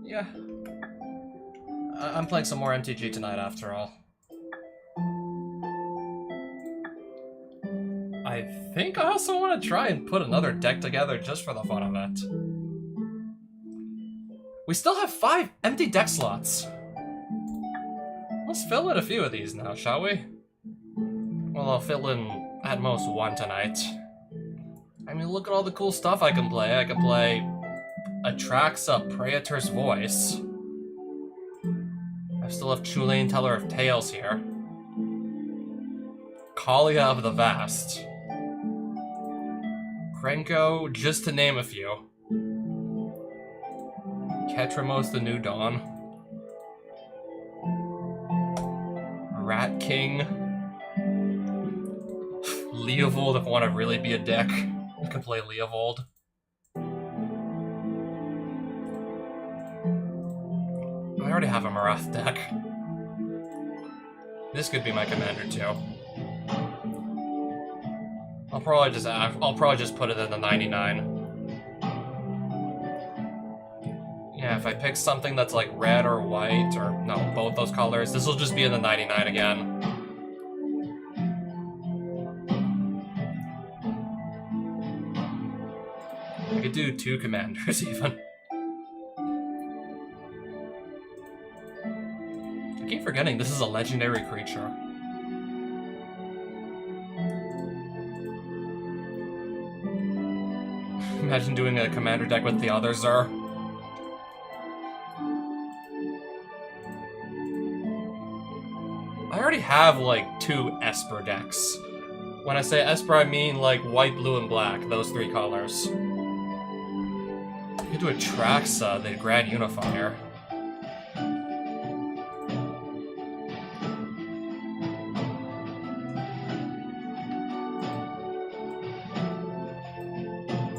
Yeah. I'm playing some more MTG tonight after all. I think I also want to try and put another deck together just for the fun of it. We still have 5 empty deck slots. Let's fill in a few of these now, shall we? Well, I'll fill in at most 1 tonight. I mean, look at all the cool stuff I can play. I can play Atraxa, Praetor's Voice. I still have Chulane, Teller of Tales here. Kalia of the Vast. Krenko, just to name a few. Ketramos the New Dawn. Rat King. Leovold, if I want to really be a dick. I can play Leovold. I already have a Marath deck. This could be my commander too. I'll probably just put it in the 99. Yeah, if I pick something that's like red or white, or no, both those colors, this will just be in the 99 again. I could do 2 commanders even. I keep forgetting this is a legendary creature. Imagine doing a commander deck with the other Zur. I already have like 2 Esper decks. When I say Esper, I mean like white, blue, and black, those 3 colors. I could do Atraxa, the Grand Unifier.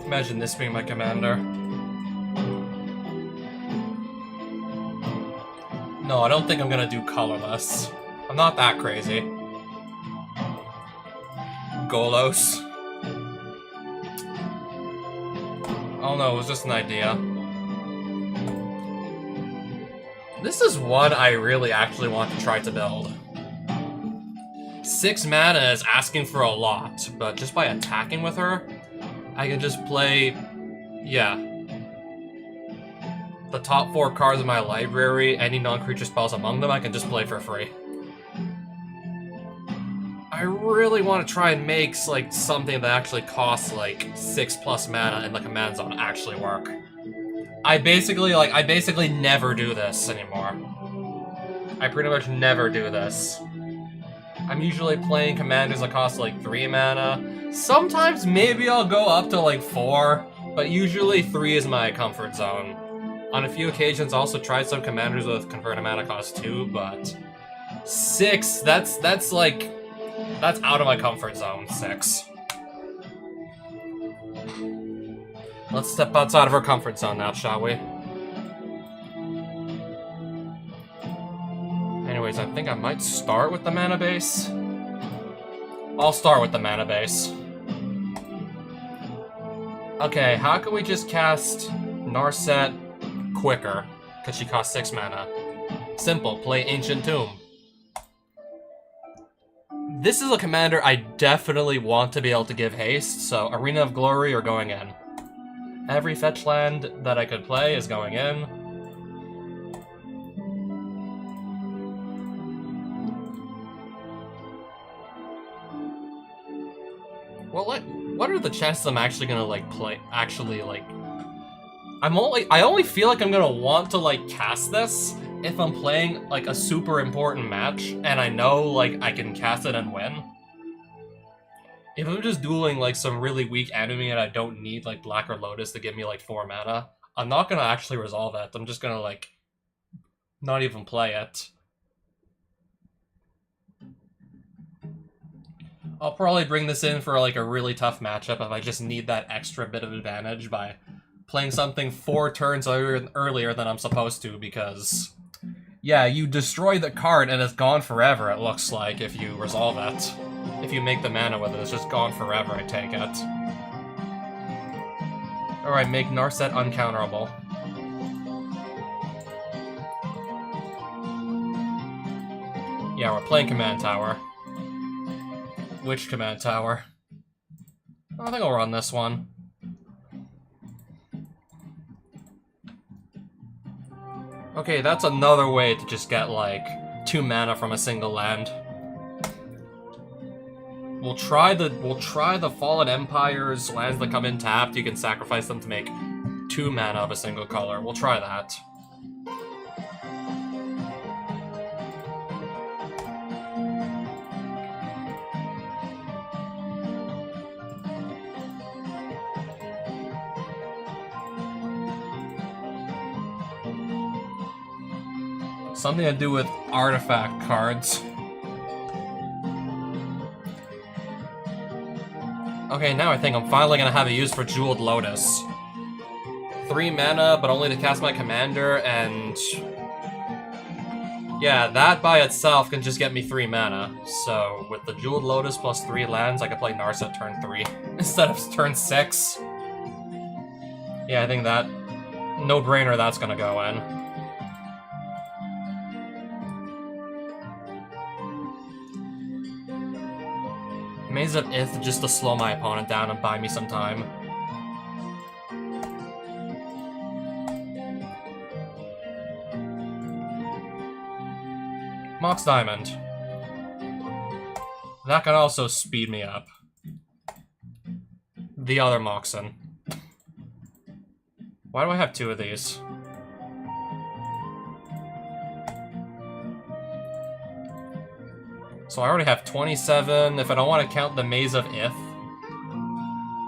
Imagine this being my commander. No, I don't think I'm gonna do colorless. I'm not that crazy. Golos. Oh no, it was just an idea. This is one I really actually want to try to build. 6 mana is asking for a lot, but just by attacking with her, I can just play, yeah, the top 4 cards in my library, any non-creature spells among them, I can just play for free. I really want to try and make like something that actually costs like 6+ mana in the command zone actually work. I basically never do this anymore. I pretty much never do this. I'm usually playing commanders that cost like 3 mana. Sometimes maybe I'll go up to like 4, but usually 3 is my comfort zone. On a few occasions I also tried some commanders with converted mana cost 2, but 6, that's out of my comfort zone, 6. Let's step outside of our comfort zone now, shall we? Anyways, I think I might start with the mana base. I'll start with the mana base. Okay, how can we just cast Narset quicker? Because she costs 6 mana. Simple, play Ancient Tomb. This is a commander I definitely want to be able to give haste, so Arena of Glory are going in. Every fetch land that I could play is going in. Well, what are the chances I'm actually gonna like play? Actually, like, I only feel like I'm gonna want to like cast this if I'm playing like a super important match and I know like I can cast it and win. If I'm just dueling like some really weak enemy and I don't need like Black or Lotus to give me like 4 mana, I'm not gonna actually resolve it. I'm just gonna like not even play it. I'll probably bring this in for like a really tough matchup if I just need that extra bit of advantage by playing something 4 turns earlier than I'm supposed to, because Yeah, you destroy the card and it's gone forever, it looks like, if you resolve it. If you make the mana with it, it's just gone forever, I take it. Alright, make Narset uncounterable. Yeah, we're playing Command Tower. Which Command Tower? I think I'll run this one. Okay, that's another way to just get, like, 2 mana from a single land. We'll try the Fallen Empire's lands that come in tapped. You can sacrifice them to make 2 mana of a single color. We'll try that. Something to do with artifact cards. Okay, now I think I'm finally gonna have a use for Jeweled Lotus. 3 mana, but only to cast my commander, and... yeah, that by itself can just get me 3 mana. So, with the Jeweled Lotus plus 3 lands, I can play Narset turn 3 instead of turn 6. Yeah, I think that... no-brainer that's gonna go in. Maze of Ith just to slow my opponent down and buy me some time. Mox Diamond. That can also speed me up. The other Moxen. Why do I have 2 of these? So I already have 27. If I don't want to count the Maze of Ith,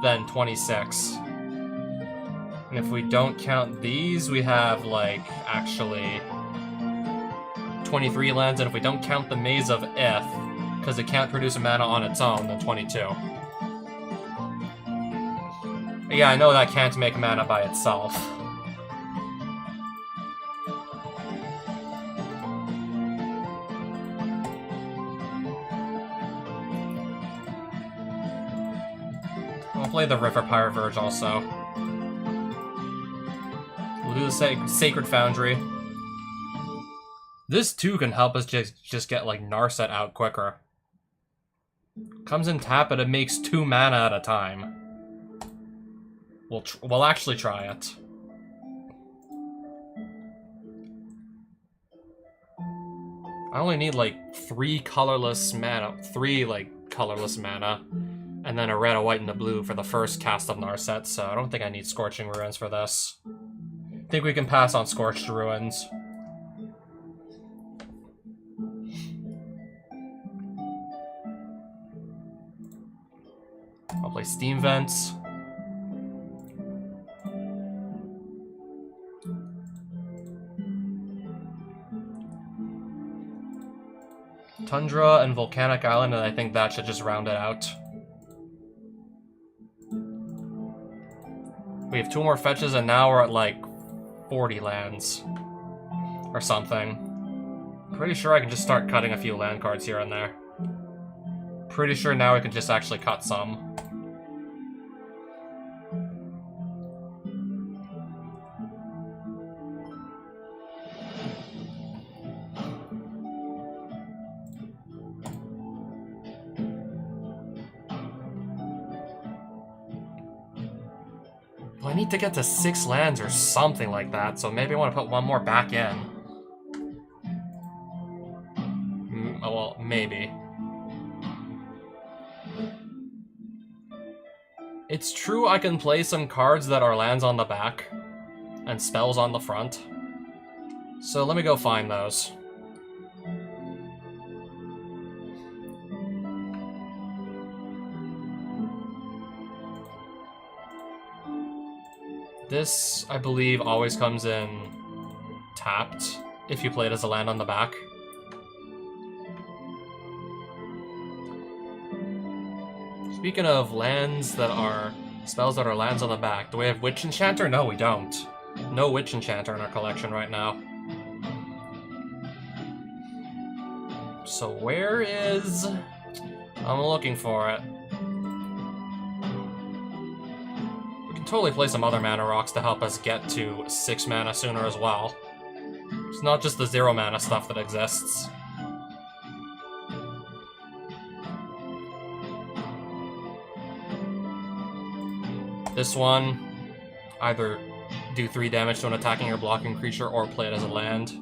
then 26. And if we don't count these, we have, like, actually 23 lands. And if we don't count the Maze of Ith, because it can't produce a mana on its own, then 22. Yeah, I know that can't make mana by itself. I'll play the River Pirate Verge also. We'll do the Sacred Foundry. This too can help us just get like Narset out quicker. Comes in tap, but it makes 2 mana at a time. We'll actually try it. I only need like 3 colorless mana, 3 like colorless mana. And then a red, a white, and a blue for the first cast of Narset, so I don't think I need Scorching Ruins for this. I think we can pass on Scorched Ruins. I'll play Steam Vents. Tundra and Volcanic Island, and I think that should just round it out. We have 2 more fetches, and now we're at, like, 40 lands. Or something. Pretty sure I can just start cutting a few land cards here and there. Pretty sure now I can just actually cut some. I need to get to 6 lands or something like that, so maybe I want to put 1 more back in. Oh, well, maybe. It's true I can play some cards that are lands on the back and spells on the front. So let me go find those. This, I believe, always comes in tapped if you play it as a land on the back. Speaking of lands that are spells that are lands on the back, do we have Witch Enchanter? No, we don't. No Witch Enchanter in our collection right now. So where is... I'm looking for it. We can totally play some other mana rocks to help us get to 6 mana sooner as well. It's not just the 0 mana stuff that exists. This one, either do 3 damage to an attacking or blocking creature or play it as a land.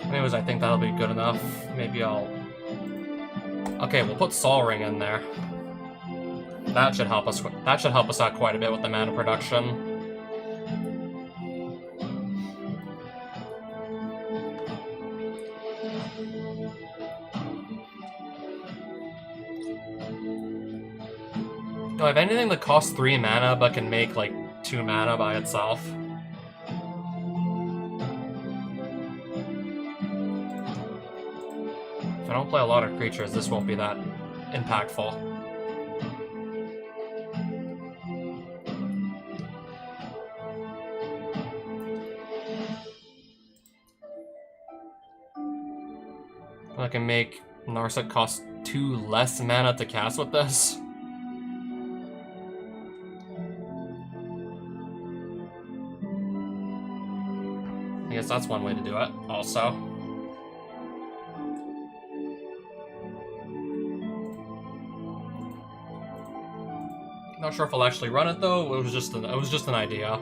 Anyways, I think that'll be good enough. Maybe I'll... Okay, we'll put Sol Ring in there. That should help us out quite a bit with the mana production. Do I have anything that costs 3 mana but can make, like, 2 mana by itself? If I don't play a lot of creatures, this won't be that impactful. I can make Narset cost 2 less mana to cast with this. I guess that's one way to do it, also. Not sure if I'll actually run it though. It was just an idea.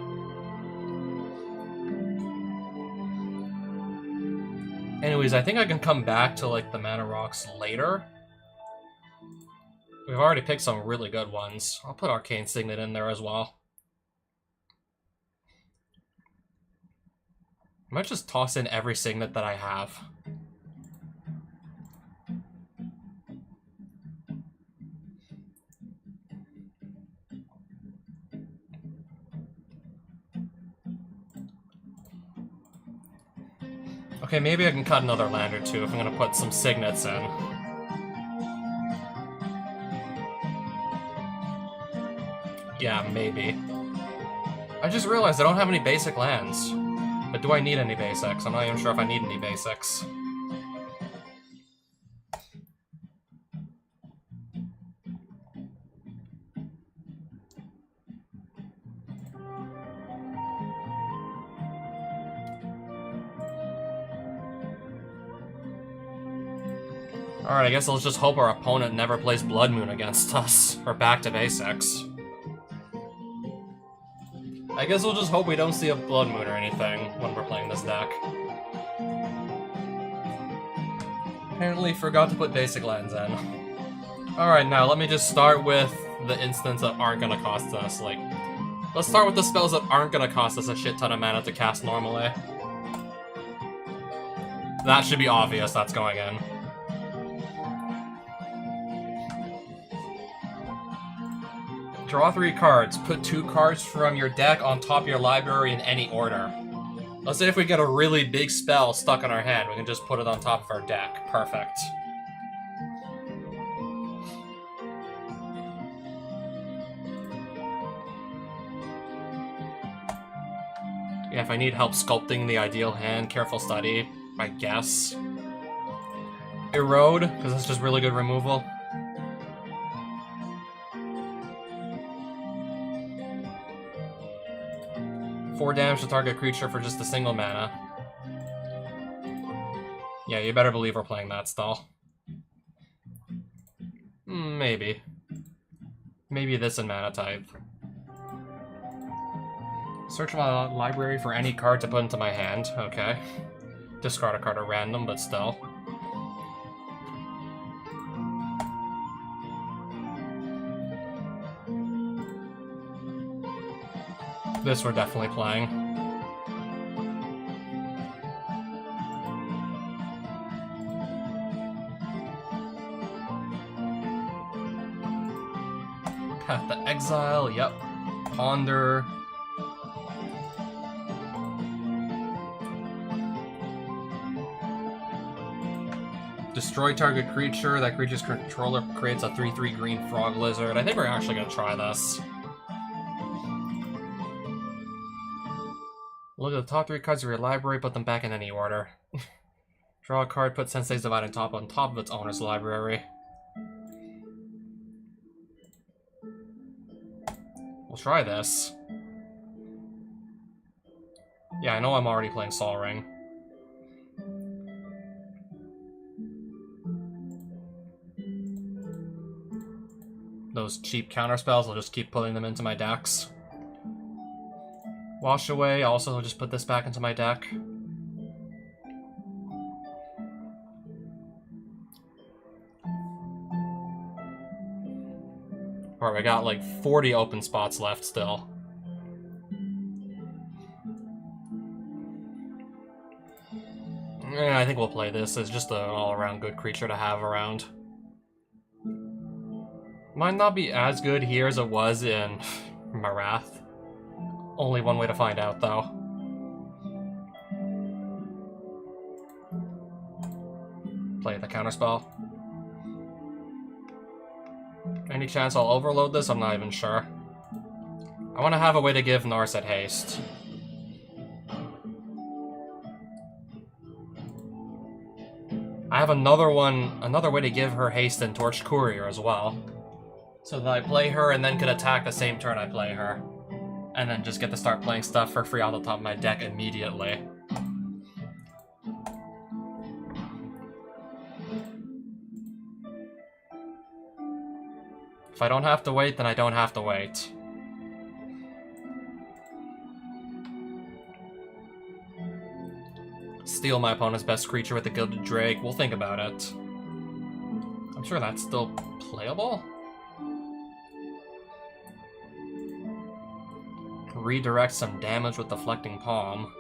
Anyways, I think I can come back to like the mana rocks later. We've already picked some really good ones. I'll put Arcane Signet in there as well. I might just toss in every Signet that I have. Okay, maybe I can cut another land or two if I'm gonna put some Signets in. Yeah, maybe. I just realized I don't have any basic lands. But do I need any basics? I'm not even sure if I need any basics. Alright, I guess let's just hope our opponent never plays Blood Moon against us. Or back to basics. I guess we'll just hope we don't see a Blood Moon or anything when we're playing this deck. Apparently forgot to put basic lands in. Alright, now let me just start with the instants that aren't gonna cost us, like... Let's start with the spells that aren't gonna cost us a shit ton of mana to cast normally. That should be obvious that's going in. Draw 3 cards. Put 2 cards from your deck on top of your library in any order. Let's say if we get a really big spell stuck in our hand, we can just put it on top of our deck. Perfect. Yeah, if I need help sculpting the ideal hand, Careful Study, I guess. Erode, because that's just really good removal. Four damage to target creature for just a single mana. Yeah, you better believe we're playing that stall. Maybe. Maybe this in mana type. Search my library for any card to put into my hand. Okay. Discard a card at random, but still. This we're definitely playing. Path to Exile, yep. Ponder. Destroy target creature. That creature's controller creates a 3/3 green frog lizard. I think we're actually gonna try this. Look at the top 3 cards of your library, put them back in any order. Draw a card, put Sensei's Divine Top on top of its owner's library. We'll try this. Yeah, I know I'm already playing Sol Ring. Those cheap counterspells, I'll just keep putting them into my decks. Wash Away, also just put this back into my deck. Alright, we got like 40 open spots left still. I think we'll play this as just an all-around good creature to have around. Might not be as good here as it was in Marath. Only one way to find out, though. Play the counterspell. Any chance I'll overload this? I'm not even sure. I want to have a way to give Narset haste. I have another way to give her haste in Torch Courier as well. So that I play her and then could attack the same turn I play her. And then just get to start playing stuff for free on the top of my deck immediately. If I don't have to wait, then I don't have to wait. Steal my opponent's best creature with the Gilded Drake. We'll think about it. I'm sure that's still playable. Redirect some damage with Deflecting Palm.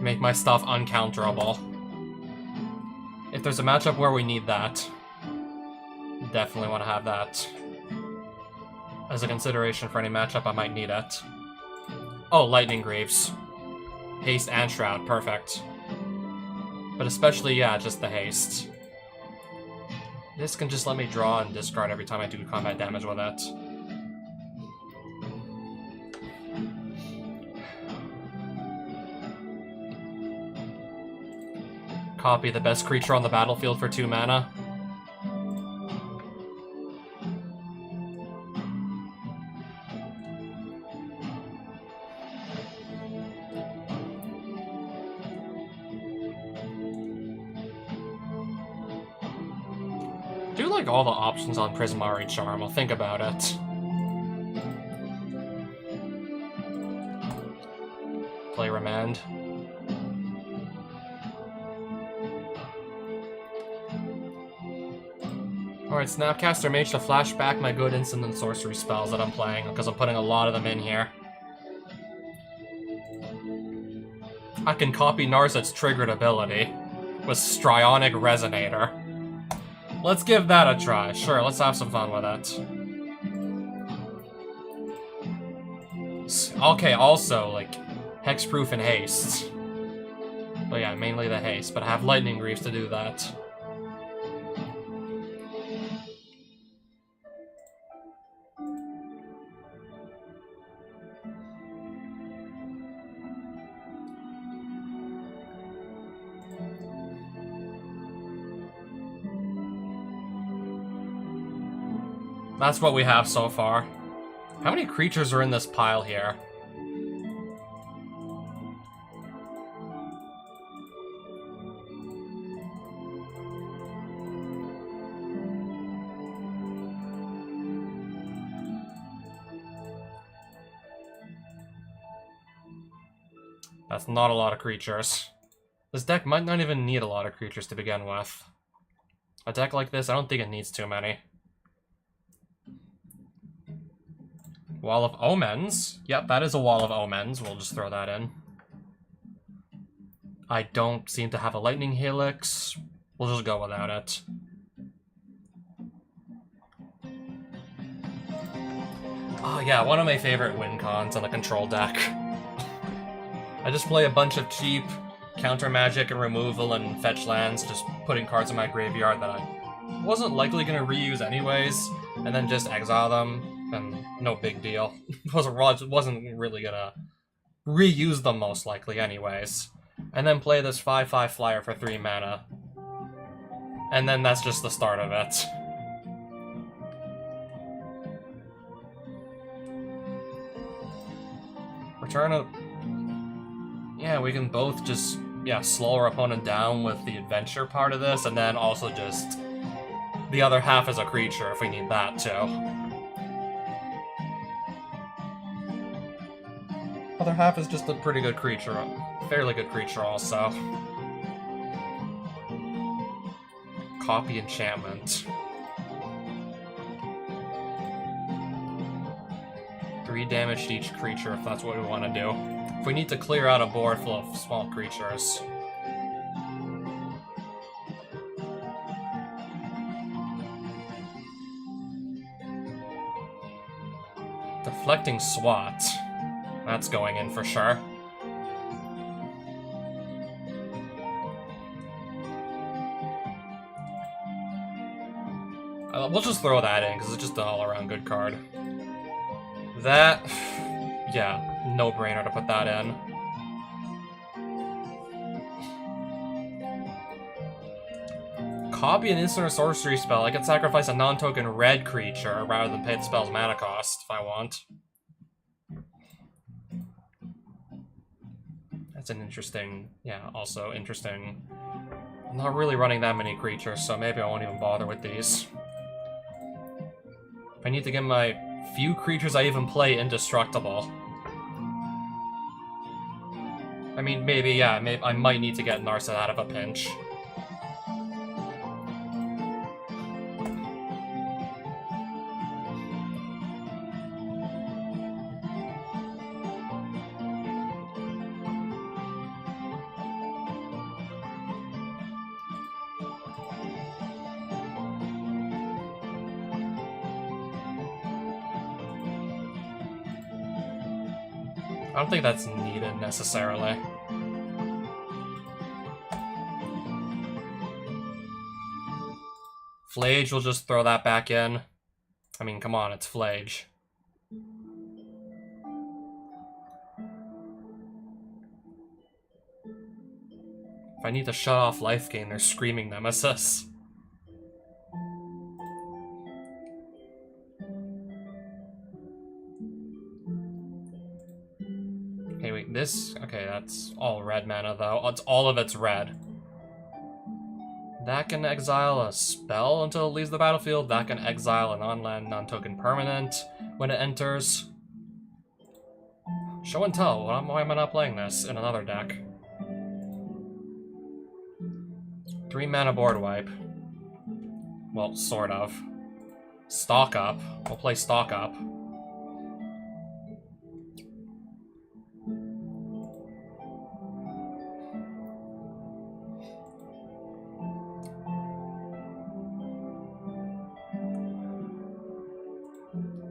Make my stuff uncounterable. If there's a matchup where we need that, definitely want to have that as a consideration for any matchup I might need it. Oh, Lightning Greaves. Haste and Shroud, perfect. But especially, yeah, just the haste. This can just let me draw and discard every time I do combat damage with it. Copy the best creature on the battlefield for 2 mana. Do like all the options on Prismari Charm, I'll think about it. Play Remand. Alright, Snapcaster Mage to flash back my good instant and sorcery spells that I'm playing, because I'm putting a lot of them in here. I can copy Narset's triggered ability with Strionic Resonator. Let's give that a try. Sure, let's have some fun with it. Okay, also, like, Hexproof and Haste. But yeah, mainly the Haste, but I have Lightning Greaves to do that. That's what we have so far. How many creatures are in this pile here? That's not a lot of creatures. This deck might not even need a lot of creatures to begin with. A deck like this, I don't think it needs too many. Wall of Omens. Yep, that is a Wall of Omens. We'll just throw that in. I don't seem to have a Lightning Helix. We'll just go without it. Oh yeah, one of my favorite win cons on the control deck. I just play a bunch of cheap counter magic and removal and fetch lands, just putting cards in my graveyard that I wasn't likely going to reuse anyways, and then just exile them, and no big deal. wasn't really going to reuse them most likely anyways. And then play this 5/5 flyer for 3 mana. And then that's just the start of it. Return of... Yeah, we can both just, slow our opponent down with the adventure part of this, and then also just... the other half as a creature if we need that too. Other half is just a pretty good creature. Fairly good creature also. Copy enchantment. 3 damage to each creature if that's what we want to do. If we need to clear out a board full of small creatures. Deflecting Swat. That's going in for sure. We'll just throw that in, because it's just an all-around good card. That... yeah, no-brainer to put that in. Copy an instant or sorcery spell. I can sacrifice a non-token red creature rather than pay the spell's mana cost, if I want. That's an interesting... yeah, also interesting... I'm not really running that many creatures, so maybe I won't even bother with these. I need to get my few creatures I even play indestructible. I mean, maybe, yeah, I might need to get Narset out of a pinch. I don't think that's needed, necessarily. Flage, will just throw that back in. I mean, come on, it's Flage. If I need to shut off life gain, they're Screaming Nemesis. Okay, wait, this... okay, that's all red mana, though. It's all of it's red. That can exile a spell until it leaves the battlefield. That can exile a non-land, non-token permanent when it enters. Show and tell. Why am I not playing this in another deck? 3 mana board wipe. Well, sort of. Stock up. We'll play stock up.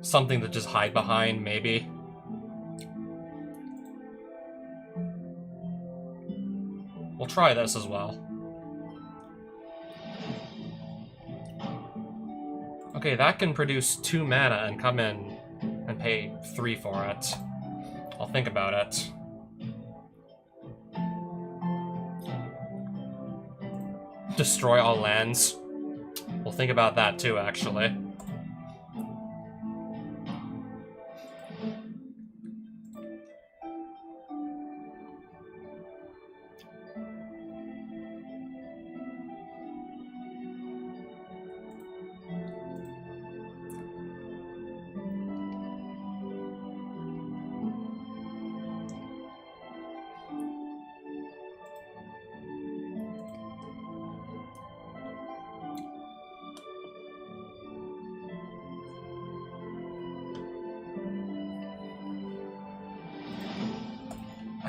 Something to just hide behind, maybe. We'll try this as well. Okay, that can produce 2 mana and come in and pay 3 for it. I'll think about it. Destroy all lands. We'll think about that too, actually.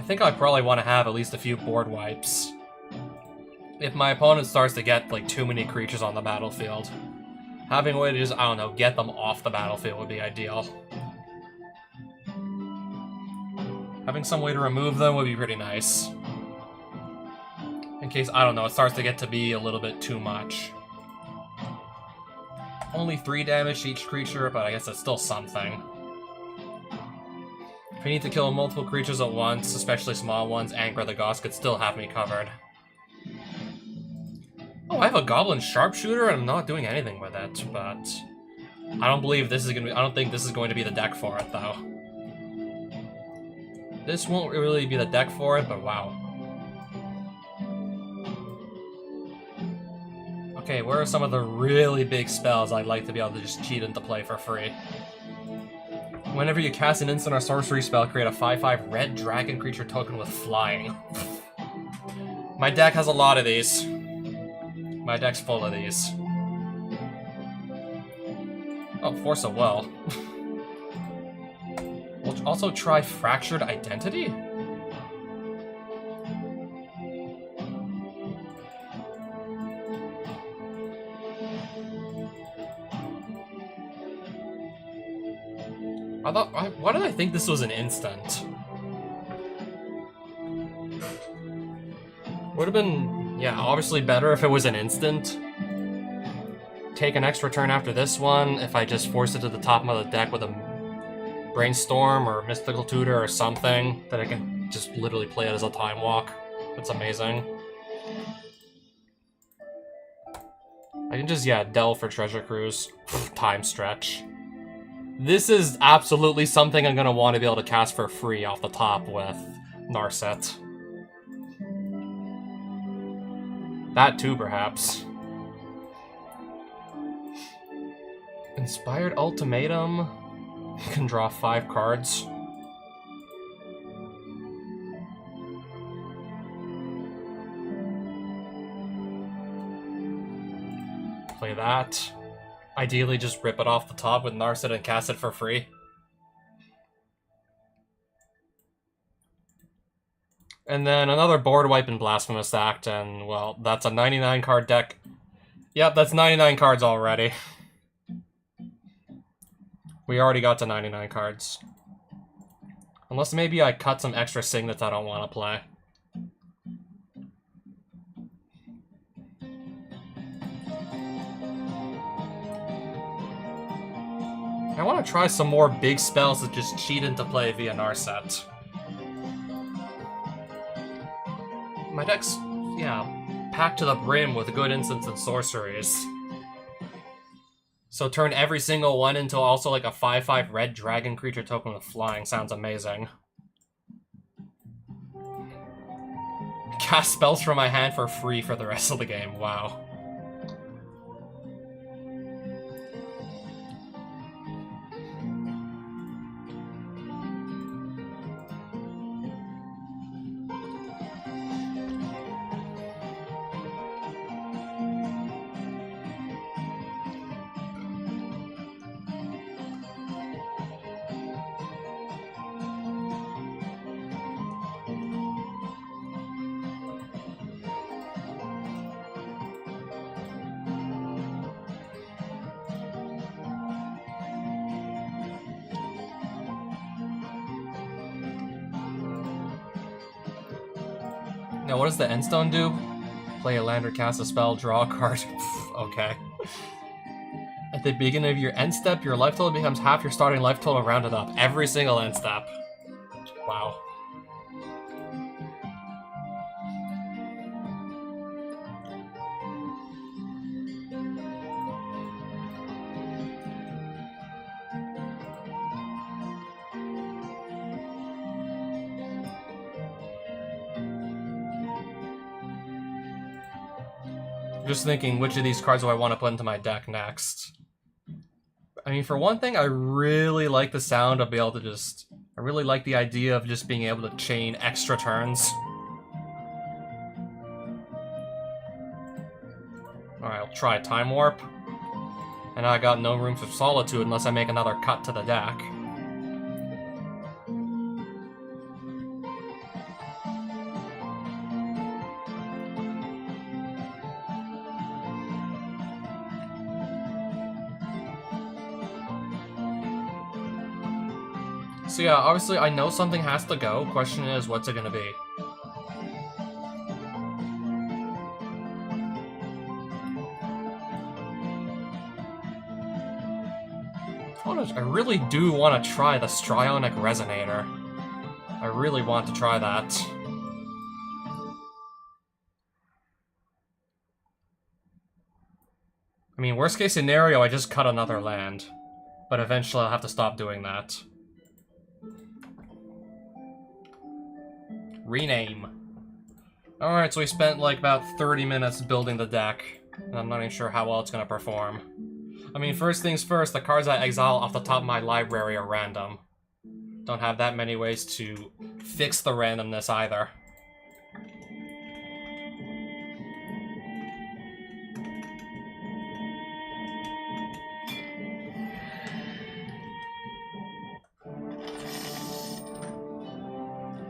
think I probably want to have at least a few board wipes. If my opponent starts to get, like, too many creatures on the battlefield, having a way to just, I don't know, get them off the battlefield would be ideal. Having some way to remove them would be pretty nice. In case, I don't know, it starts to get to be a little bit too much. Only 3 damage to each creature, but I guess it's still something. If I need to kill multiple creatures at once, especially small ones, Angra the Goss could still have me covered. Oh, I have a Goblin Sharpshooter and I'm not doing anything with it, but I don't believe this is gonna be, I don't think this is going to be the deck for it, though. This won't really be the deck for it, but wow. Okay, where are some of the really big spells I'd like to be able to just cheat into play for free? Whenever you cast an instant or sorcery spell, create a 5/5 red dragon creature token with flying. My deck has a lot of these. My deck's full of these. Oh, Force of Will. We'll also try Fractured Identity? Why did I think this was an instant? Would have been, yeah, obviously better if it was an instant. Take an extra turn after this one if I just force it to the top of the deck with a Brainstorm or Mystical Tutor or something that I can just literally play it as a Time Walk. That's amazing. I can just, yeah, delve for Treasure Cruise. Time Stretch. This is absolutely something I'm going to want to be able to cast for free off the top with Narset. That too, perhaps. Inspired Ultimatum. You can draw 5 cards. Play that. Ideally, just rip it off the top with Narset and cast it for free. And then another board wipe in Blasphemous Act, and, well, that's a 99 card deck. Yep, that's 99 cards already. We already got to 99 cards. Unless maybe I cut some extra signets I don't want to play. I want to try some more big spells that just cheat into play via Narset. My deck's, yeah, packed to the brim with good instants and sorceries. So turn every single one into also like a 5/5 red dragon creature token with flying sounds amazing. Cast spells from my hand for free for the rest of the game, wow. Now, what does the Endstone do? Play a land or cast a spell, draw a card. Okay. At the beginning of your end step, your life total becomes half your starting life total rounded up. Every single end step. Wow. Just thinking, which of these cards do I want to put into my deck next? I mean, for one thing, I really like the sound of being able to just... I really like the idea of just being able to chain extra turns. Alright, I'll try Time Warp. And I got no room for Solitude unless I make another cut to the deck. So yeah, obviously I know something has to go. Question is, what's it gonna be? I really do want to try the Strionic Resonator. I really want to try that. I mean, worst case scenario, I just cut another land. But eventually I'll have to stop doing that. Rename. Alright, so we spent like about 30 minutes building the deck. And I'm not even sure how well it's gonna perform. I mean, first things first, the cards I exile off the top of my library are random. Don't have that many ways to fix the randomness either.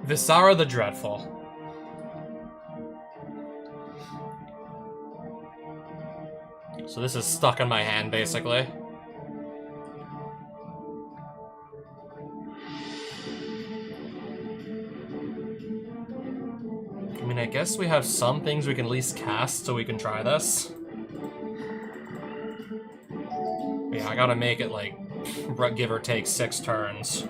Visara the Dreadful. So this is stuck in my hand, basically. I mean, I guess we have some things we can at least cast so we can try this. But yeah, I gotta make it, like, give or take 6 turns.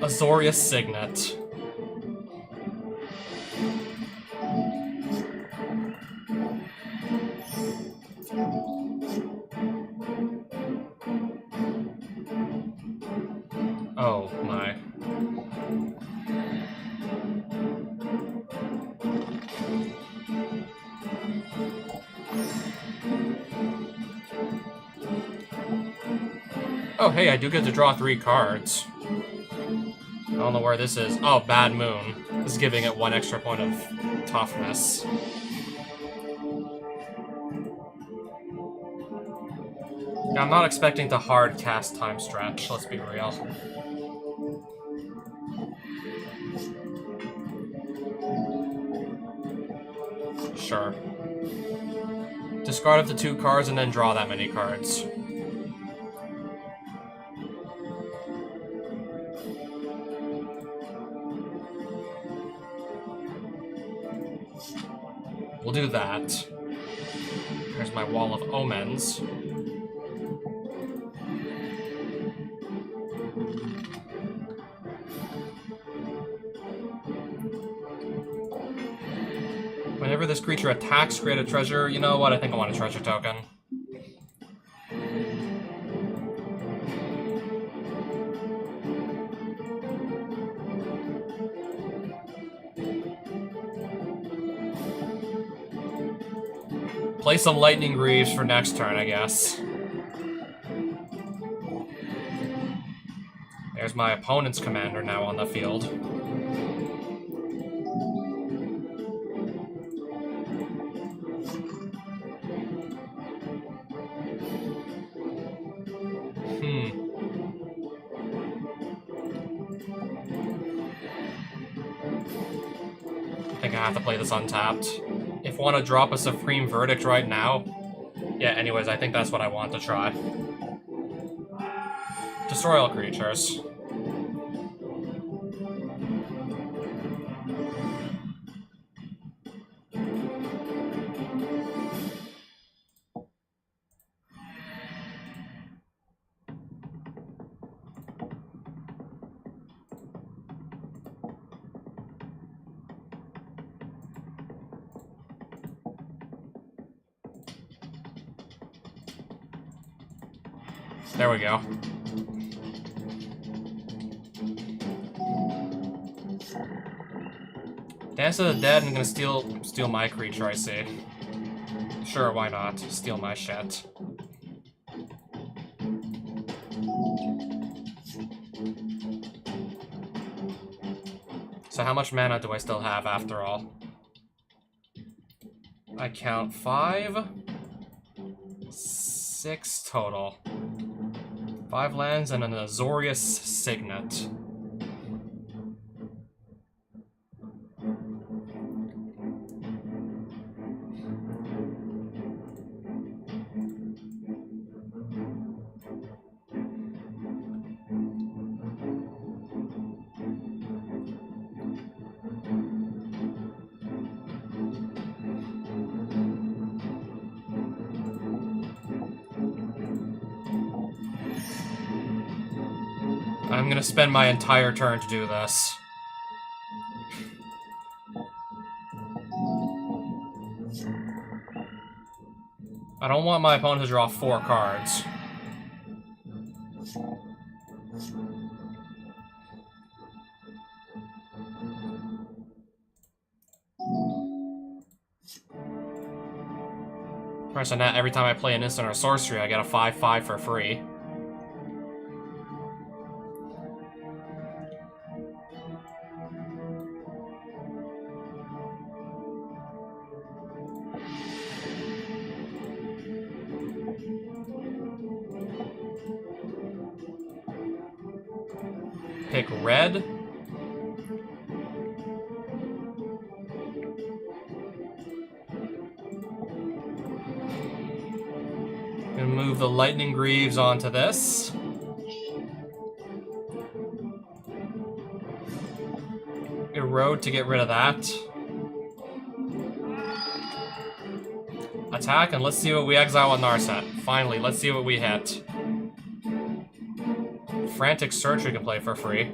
Azorius Signet. Oh my. Oh hey, I do get to draw 3 cards. I don't know where this is. Oh, Bad Moon. This is giving it 1 extra point of toughness. Yeah, I'm not expecting to hard cast Time Stretch, let's be real. Sure. Discard up to 2 cards and then draw that many cards. We'll do that. Here's my Wall of Omens. Whenever this creature attacks, create a treasure. You know what? I think I want a treasure token. Play some Lightning Greaves for next turn, I guess. There's my opponent's commander now on the field. I think I have to play this untapped. If I want to drop a Supreme Verdict right now... Yeah, anyways, I think that's what I want to try. Destroy all creatures. There we go. Dance of the Dead, I'm gonna steal my creature, I see. Sure, why not? Steal my shit. So how much mana do I still have after all? I count 5, 6 total. 5 lands and an Azorius Signet. I'm gonna spend my entire turn to do this. I don't want my opponent to draw 4 cards. Right, so now every time I play an instant or sorcery, I get a 5/5 for free. Pick red. Gonna move the Lightning Greaves onto this. Erode to get rid of that. Attack, and let's see what we exile with Narset. Finally, let's see what we hit. Frantic Search we can play for free.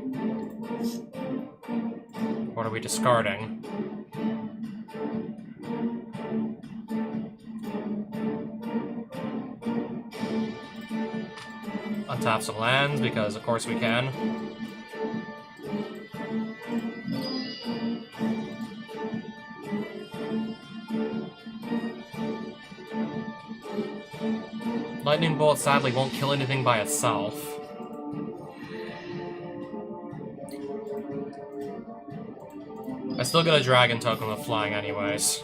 What are we discarding? Untap some lands, because of course we can. Lightning Bolt sadly won't kill anything by itself. I still get a Dragon token with flying anyways.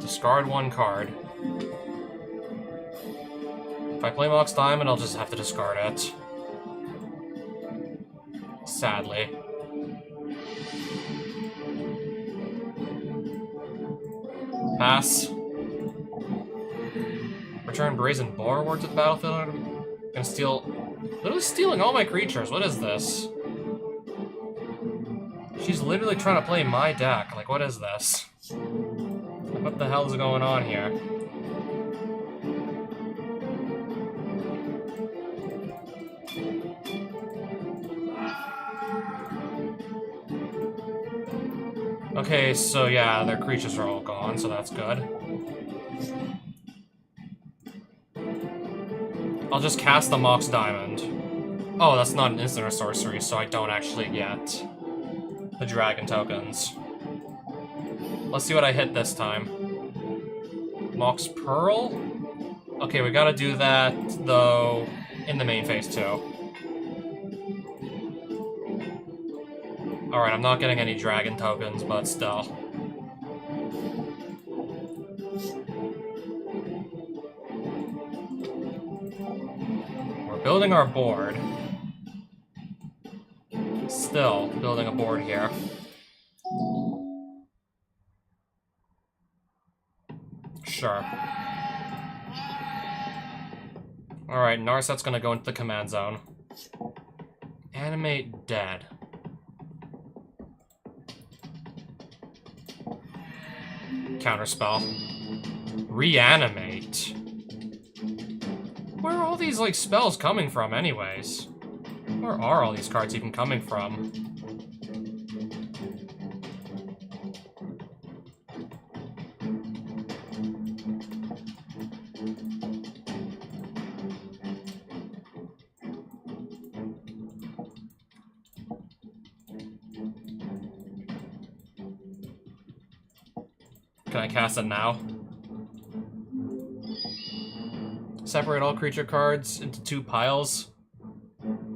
Discard 1 card. If I play Mox Diamond, I'll just have to discard it. Sadly. Pass. Return Brazen Boreward to the battlefield. Gonna steal... Literally stealing all my creatures. What is this? She's literally trying to play my deck. Like, what is this? What the hell is going on here? Okay, so yeah, their creatures are all gone, so that's good. I'll just cast the Mox Diamond. Oh, that's not an instant or sorcery, so I don't actually get the Dragon tokens. Let's see what I hit this time. Mox Pearl? Okay, we gotta do that, though, in the main phase too. Alright, I'm not getting any Dragon tokens, but still. We're building our board. Still building a board here. Sure. Alright, Narset's gonna go into the command zone. Animate dead. Counterspell. Reanimate. Where are all these, like, spells coming from, anyways? Where are all these cards even coming from? Can I cast it now? Separate all creature cards into 2 piles.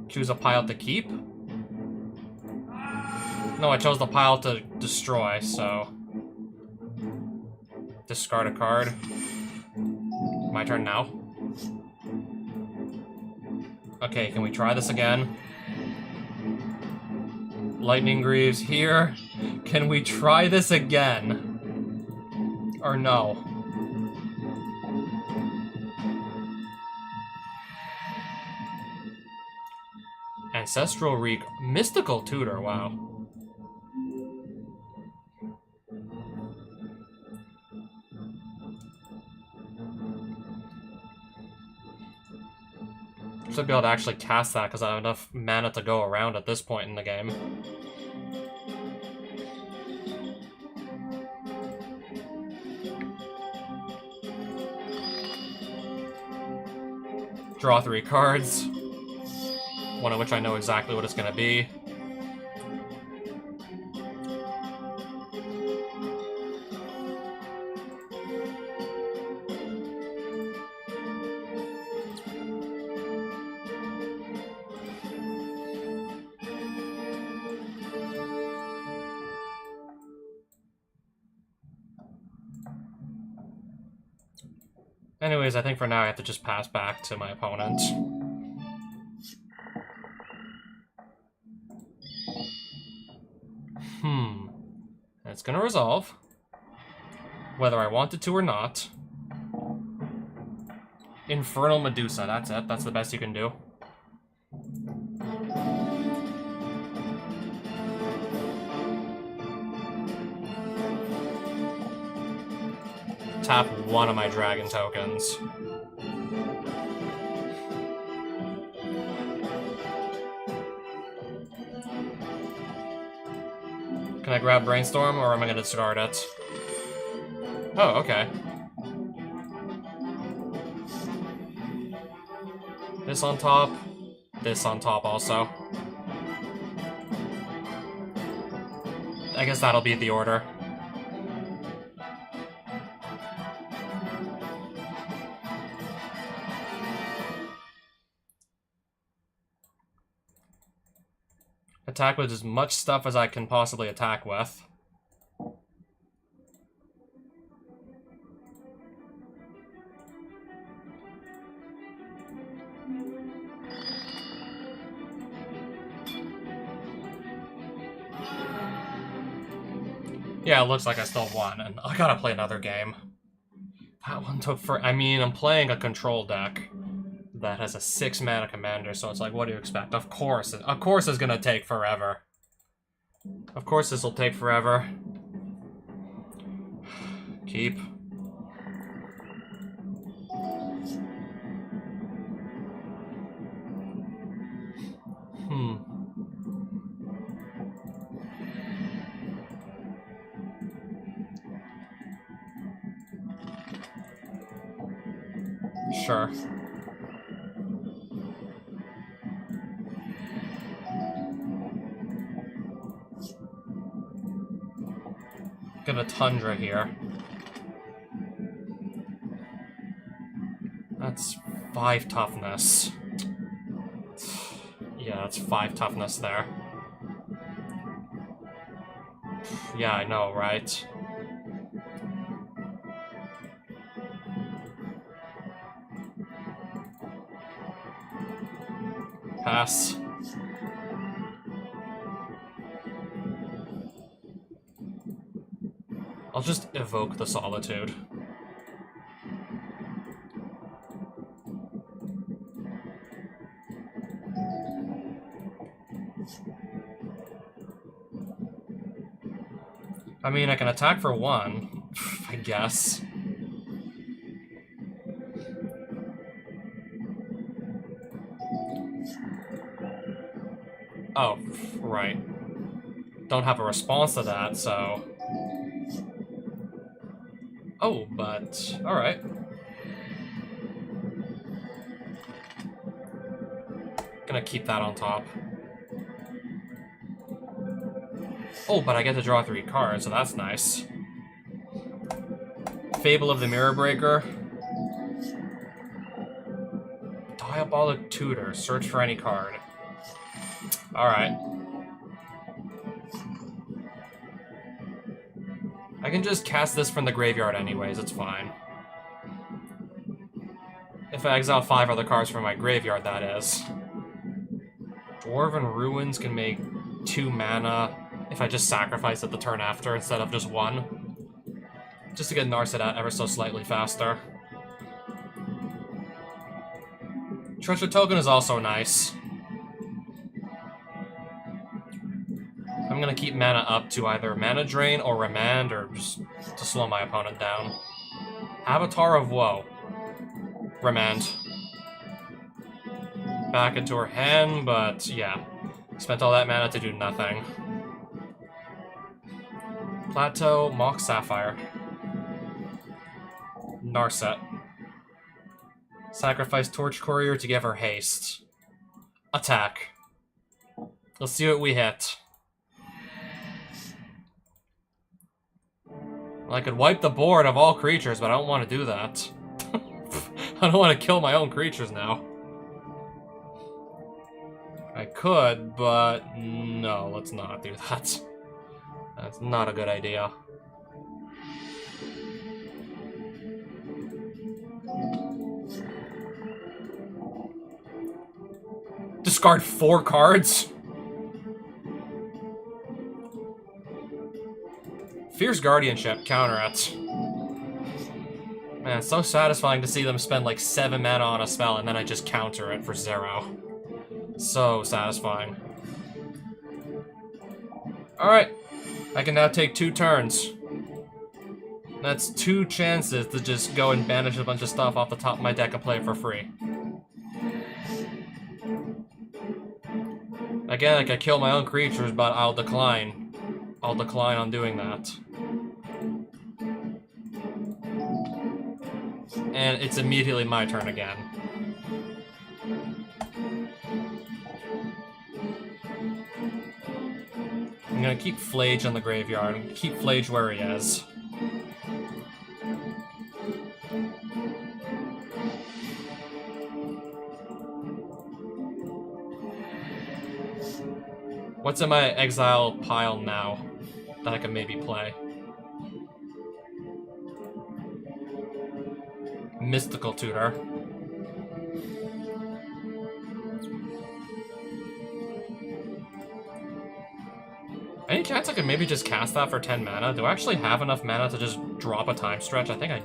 Choose a pile to keep. No, I chose the pile to destroy, so... Discard a card. My turn now. Okay, can we try this again? Lightning Greaves here. Can we try this again? Or no? Ancestral Reek. Mystical Tutor, wow. Should be able to actually cast that because I have enough mana to go around at this point in the game. Draw 3 cards. One of which I know exactly what it's going to be. Anyways, I think for now I have to just pass back to my opponent. It's gonna resolve. Whether I want it to or not. Infernal Medusa, that's it. That's the best you can do. Tap one of my dragon tokens. Can I grab Brainstorm, or am I gonna discard it? Oh, okay. This on top. This on top also. I guess that'll be the order. Attack with as much stuff as I can possibly attack with. Yeah, it looks like I still won, and I gotta play another game. That one took for... I mean, I'm playing a control deck that has a 6-mana commander, so it's like, what do you expect? Of course it's gonna take forever. Of course this will take forever. Keep. Sure. Get a Tundra here. That's 5 toughness. Yeah, that's 5 toughness there. Yeah, I know, right? Pass. I'll just evoke the Solitude. I mean, I can attack for 1, I guess. Oh, right. Don't have a response to that, so... Oh, but... alright. Gonna keep that on top. Oh, but I get to draw 3 cards, so that's nice. Fable of the Mirror Breaker. Diabolic Tutor. Search for any card. Alright. I can just cast this from the graveyard anyways, it's fine. If I exile 5 other cards from my graveyard, that is. Dwarven Ruins can make 2 mana if I just sacrifice it the turn after instead of just 1. Just to get Narset ever so slightly faster. Treasure Token is also nice. I'm gonna keep mana up to either Mana Drain or Remand, or just to slow my opponent down. Avatar of Woe. Remand. back into her hand, but yeah. Spent all that mana to do nothing. Plateau, Mock Sapphire. Narset. Sacrifice Torch Courier to give her haste. Attack. Let's see what we hit. I could wipe the board of all creatures, but I don't want to do that. I don't want to kill my own creatures now. I could, but no, let's not do that. That's not a good idea. Discard 4 cards? Fierce Guardianship, counter it. Man, it's so satisfying to see them spend like 7 mana on a spell and then I just counter it for 0. So satisfying. Alright, I can now take 2 turns. That's 2 chances to just go and banish a bunch of stuff off the top of my deck and play it for free. Again, I could kill my own creatures, but I'll decline. I'll decline on doing that. And it's immediately my turn again. I'm gonna keep Flage in the graveyard and keep Flage where he is. What's in my exile pile now that I can maybe play? Mystical Tutor. Any chance I could maybe just cast that for 10 mana? Do I actually have enough mana to just drop a time stretch? I think I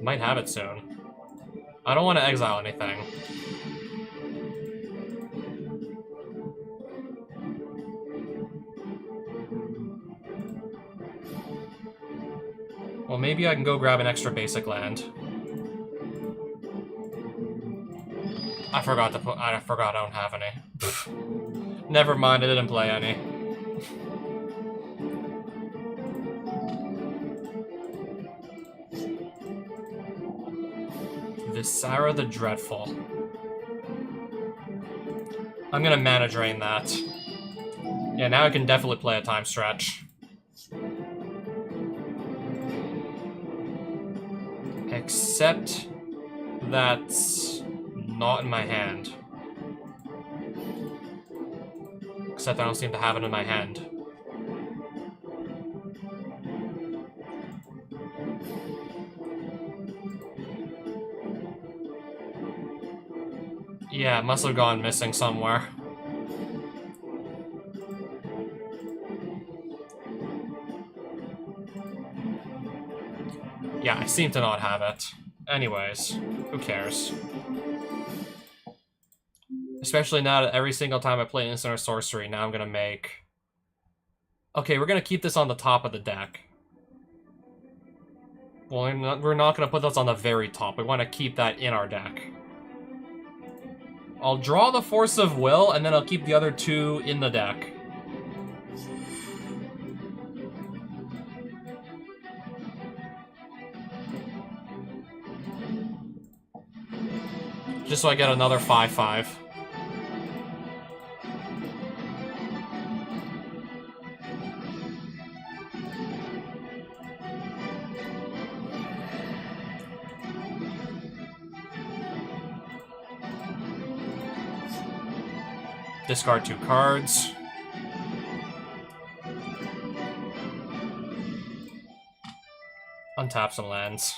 might have it soon. I don't want to exile anything. Well, maybe I can go grab an extra basic land. I forgot I don't have any. Never mind, I didn't play any. Viscera the Dreadful. I'm gonna mana drain that. Yeah, now I can definitely play a time stretch. Except that's not in my hand. Except I don't seem to have it in my hand. Yeah, it must have gone missing somewhere. Yeah, I seem to not have it. Anyways, who cares? Especially now that every single time I play instant or sorcery, now I'm gonna make... Okay, we're gonna keep this on the top of the deck. Well, we're not gonna put this on the very top. We want to keep that in our deck. I'll draw the Force of Will, and then I'll keep the other 2 in the deck. Just so I get another 5/5. Discard 2 cards. Untap some lands.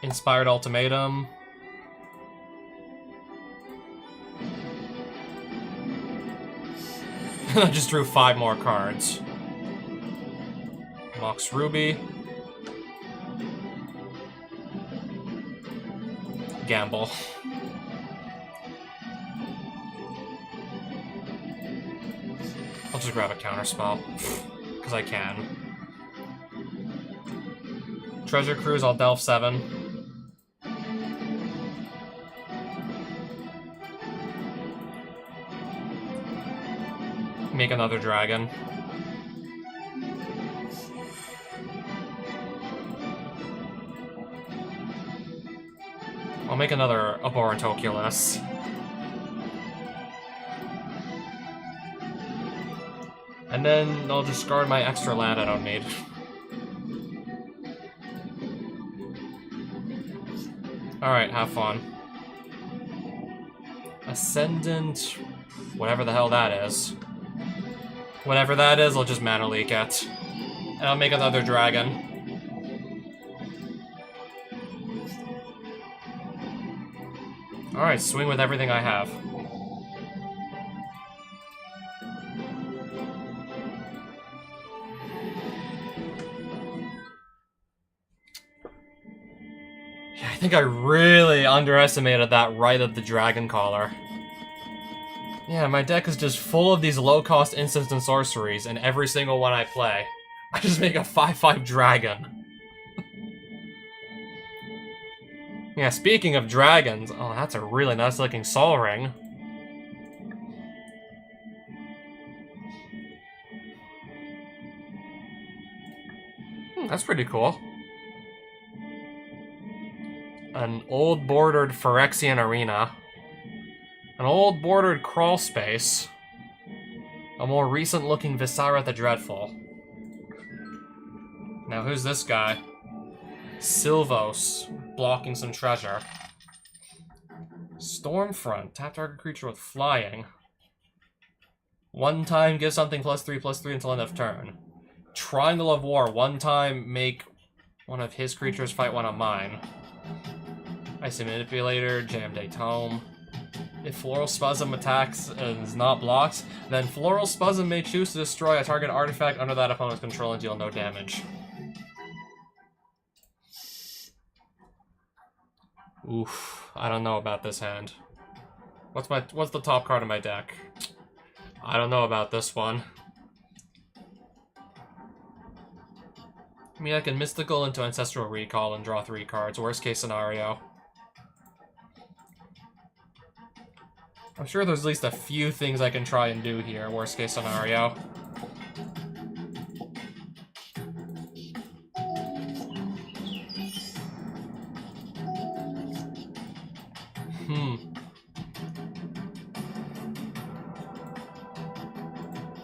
Inspired Ultimatum. I just drew 5 more cards. Mox Ruby. Gamble. I'll just grab a counterspell, because I can. Treasure Cruise, I'll delve 7. make another dragon. I'll make another Aborantoculus. And then I'll discard my extra land I don't need. Alright, have fun. Ascendant... whatever the hell that is. Whatever that is, I'll just mana leak it. And I'll make another dragon. Alright, swing with everything I have. Yeah, I think I really underestimated that Rite of the Dragon Caller. Yeah, my deck is just full of these low-cost instants and sorceries, and every single one I play, I just make a 5/5 dragon. Yeah, speaking of dragons, oh, that's a really nice-looking Sol Ring. That's pretty cool. An old bordered Phyrexian Arena. An old bordered Crawl Space. A more recent looking Viscera the Dreadful. Now who's this guy? Sylvos, blocking some treasure. Stormfront, tap target creature with flying. One time, give something +3/+3 until end of turn. Triangle of War, one time, make one of his creatures fight one of mine. Icy Manipulator, Jam-Day Tome. If Floral Spasm attacks and is not blocked, then Floral Spasm may choose to destroy a target artifact under that opponent's control and deal no damage. Oof, I don't know about this hand. What's the top card of my deck? I don't know about this one. I mean, I can Mystical into Ancestral Recall and draw 3 cards, worst case scenario. I'm sure there's at least a few things I can try and do here, worst case scenario.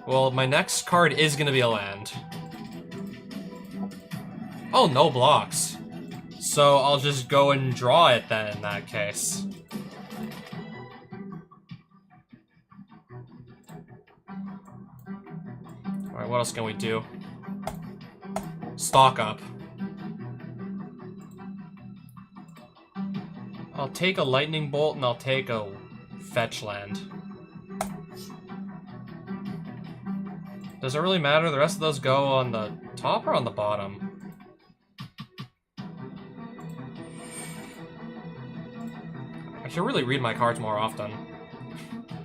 Well, my next card is gonna be a land. Oh, no blocks. So I'll just go and draw it then in that case. Alright, what else can we do? Stock up. I'll take a Lightning Bolt and I'll take a fetch land. Does it really matter? The rest of those go on the top or on the bottom? I should really read my cards more often.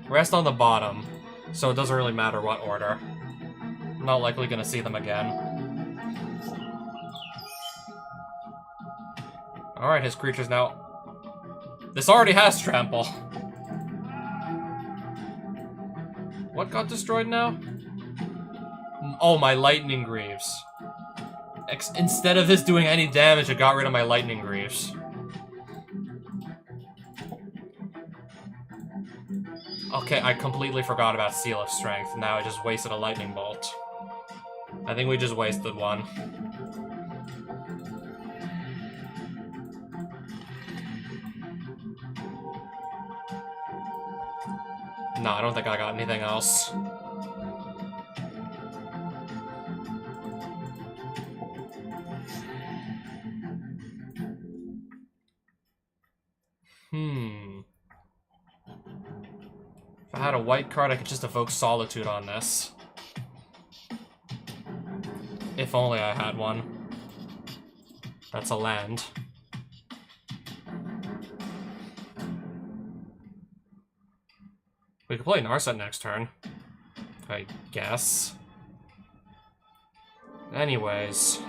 Rest on the bottom, so it doesn't really matter what order. I'm not likely gonna see them again. Alright, his creature's now... This already has trample. What got destroyed now? Oh, my Lightning Greaves. Instead of this doing any damage, it got rid of my Lightning Greaves. Okay, I completely forgot about Seal of Strength. Now I just wasted a Lightning Bolt. I think we just wasted one. No, I don't think I got anything else. If I had a white card, I could just evoke Solitude on this. If only I had one. That's a land. We could play Narset next turn, I guess. Anyways.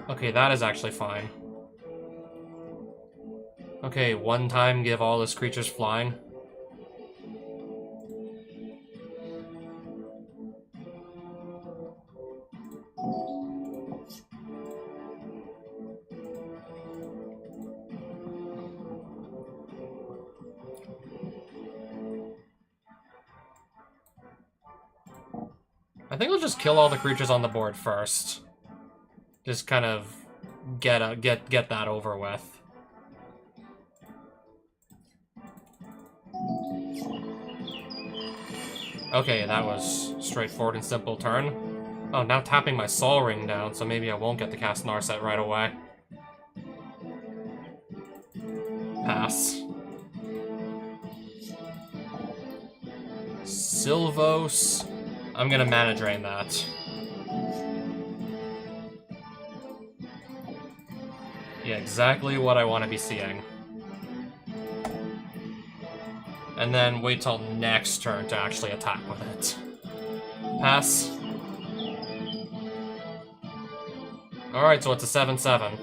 Okay, that is actually fine. Okay, one time give all those creatures flying. I think we'll just kill all the creatures on the board first. Just kind of get that over with. Okay, that was straightforward and simple turn. Oh, now tapping my Sol Ring down, so maybe I won't get to cast Narset right away. Pass. Sylvos. I'm gonna mana drain that. Yeah, exactly what I want to be seeing. And then wait till next turn to actually attack with it. Pass. Alright, so it's a 7/7.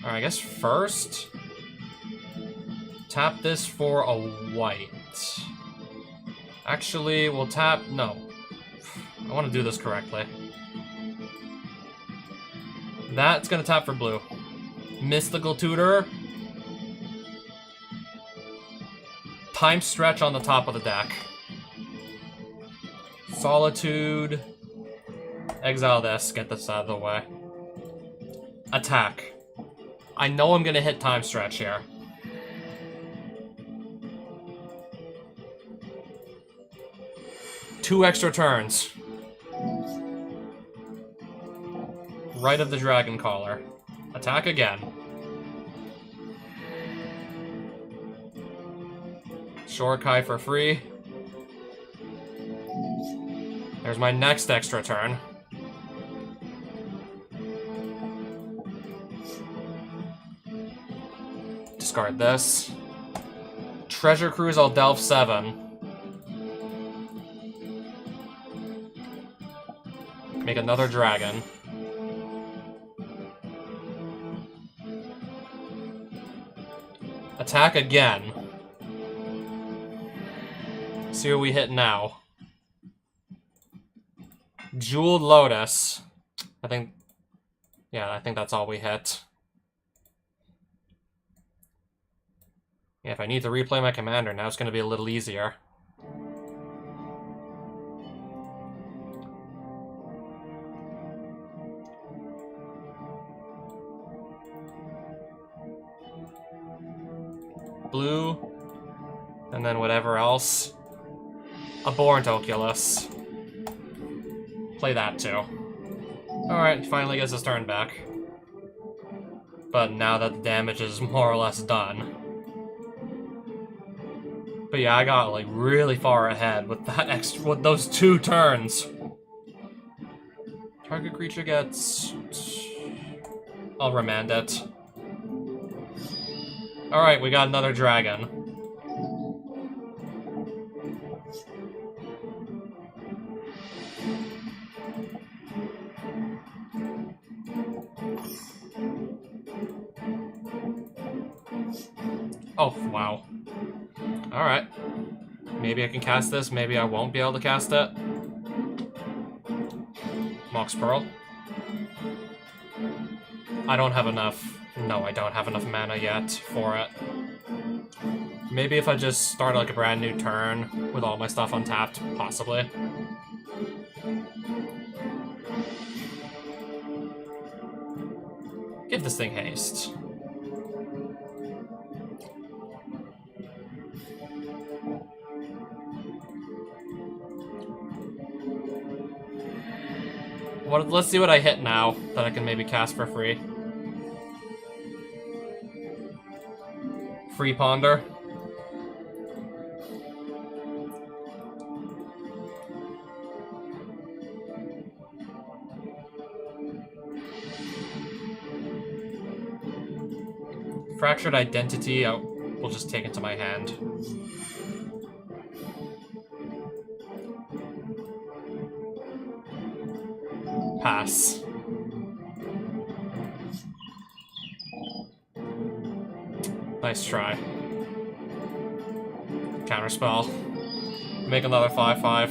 Alright, I guess first... tap this for a white. Actually, we'll tap... no. I want to do this correctly. That's gonna tap for blue. Mystical Tutor. Time Stretch on the top of the deck. Solitude. Exile this, get this out of the way. Attack. I know I'm gonna hit Time Stretch here. Two extra turns. Right of the Dragon Caller. Attack again. Shorkai for free. There's my next extra turn. Discard this. Treasure Cruise, I'll delve 7. Make another dragon. Attack again. See what we hit now. Jeweled Lotus. I think that's all we hit. Yeah, if I need to replay my commander, now it's going to be a little easier. Blue, and then whatever else. Abhorrent Oculus. Play that too. Alright, finally gets his turn back. But now that the damage is more or less done. But yeah, I got like really far ahead with that with those 2 turns. Target creature gets... I'll remand it. Alright, we got another dragon. Oh, wow. Alright. Maybe I can cast this, maybe I won't be able to cast it. Mox Pearl. I don't have enough... No, I don't have enough mana yet for it. Maybe if I just start like a brand new turn with all my stuff untapped, possibly. Give this thing haste. Let's see what I hit now that I can maybe cast for free. Free Ponder. Fractured Identity, we'll just take it to my hand. Pass. Nice try. Counterspell. Make another 5/5.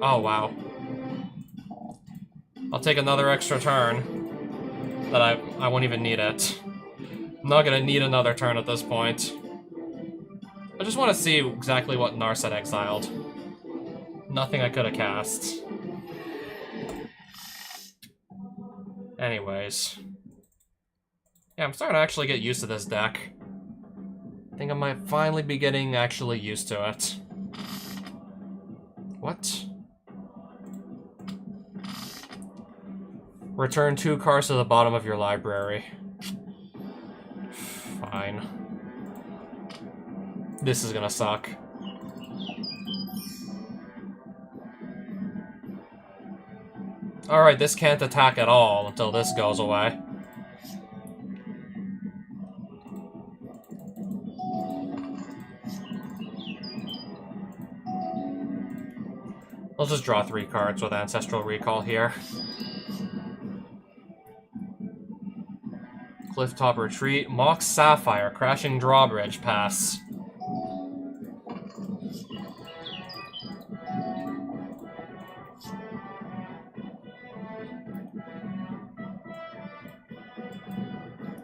Oh, wow. I'll take another extra turn. That I won't even need it. I'm not gonna need another turn at this point. I just want to see exactly what Narset exiled. Nothing I could have cast. Anyways. Yeah, I'm starting to actually get used to this deck. I think I might finally be getting actually used to it. What? Return 2 cards to the bottom of your library. Fine. This is gonna suck. Alright, this can't attack at all until this goes away. I'll just draw 3 cards with Ancestral Recall here. Clifftop Retreat, Mox Sapphire, Crashing Drawbridge, pass.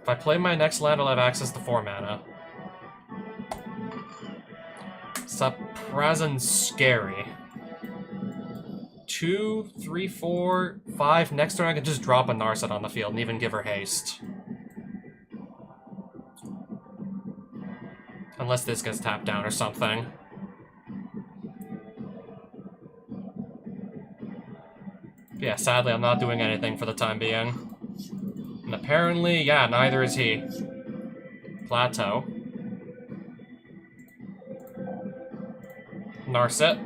If I play my next land, I'll have access to 4 mana. Saprazan Scary. 2, 3, 4, 5. Next turn I can just drop a Narset on the field and even give her haste. Unless this gets tapped down or something. Yeah, sadly I'm not doing anything for the time being. And apparently, yeah, neither is he. Plateau. Narset.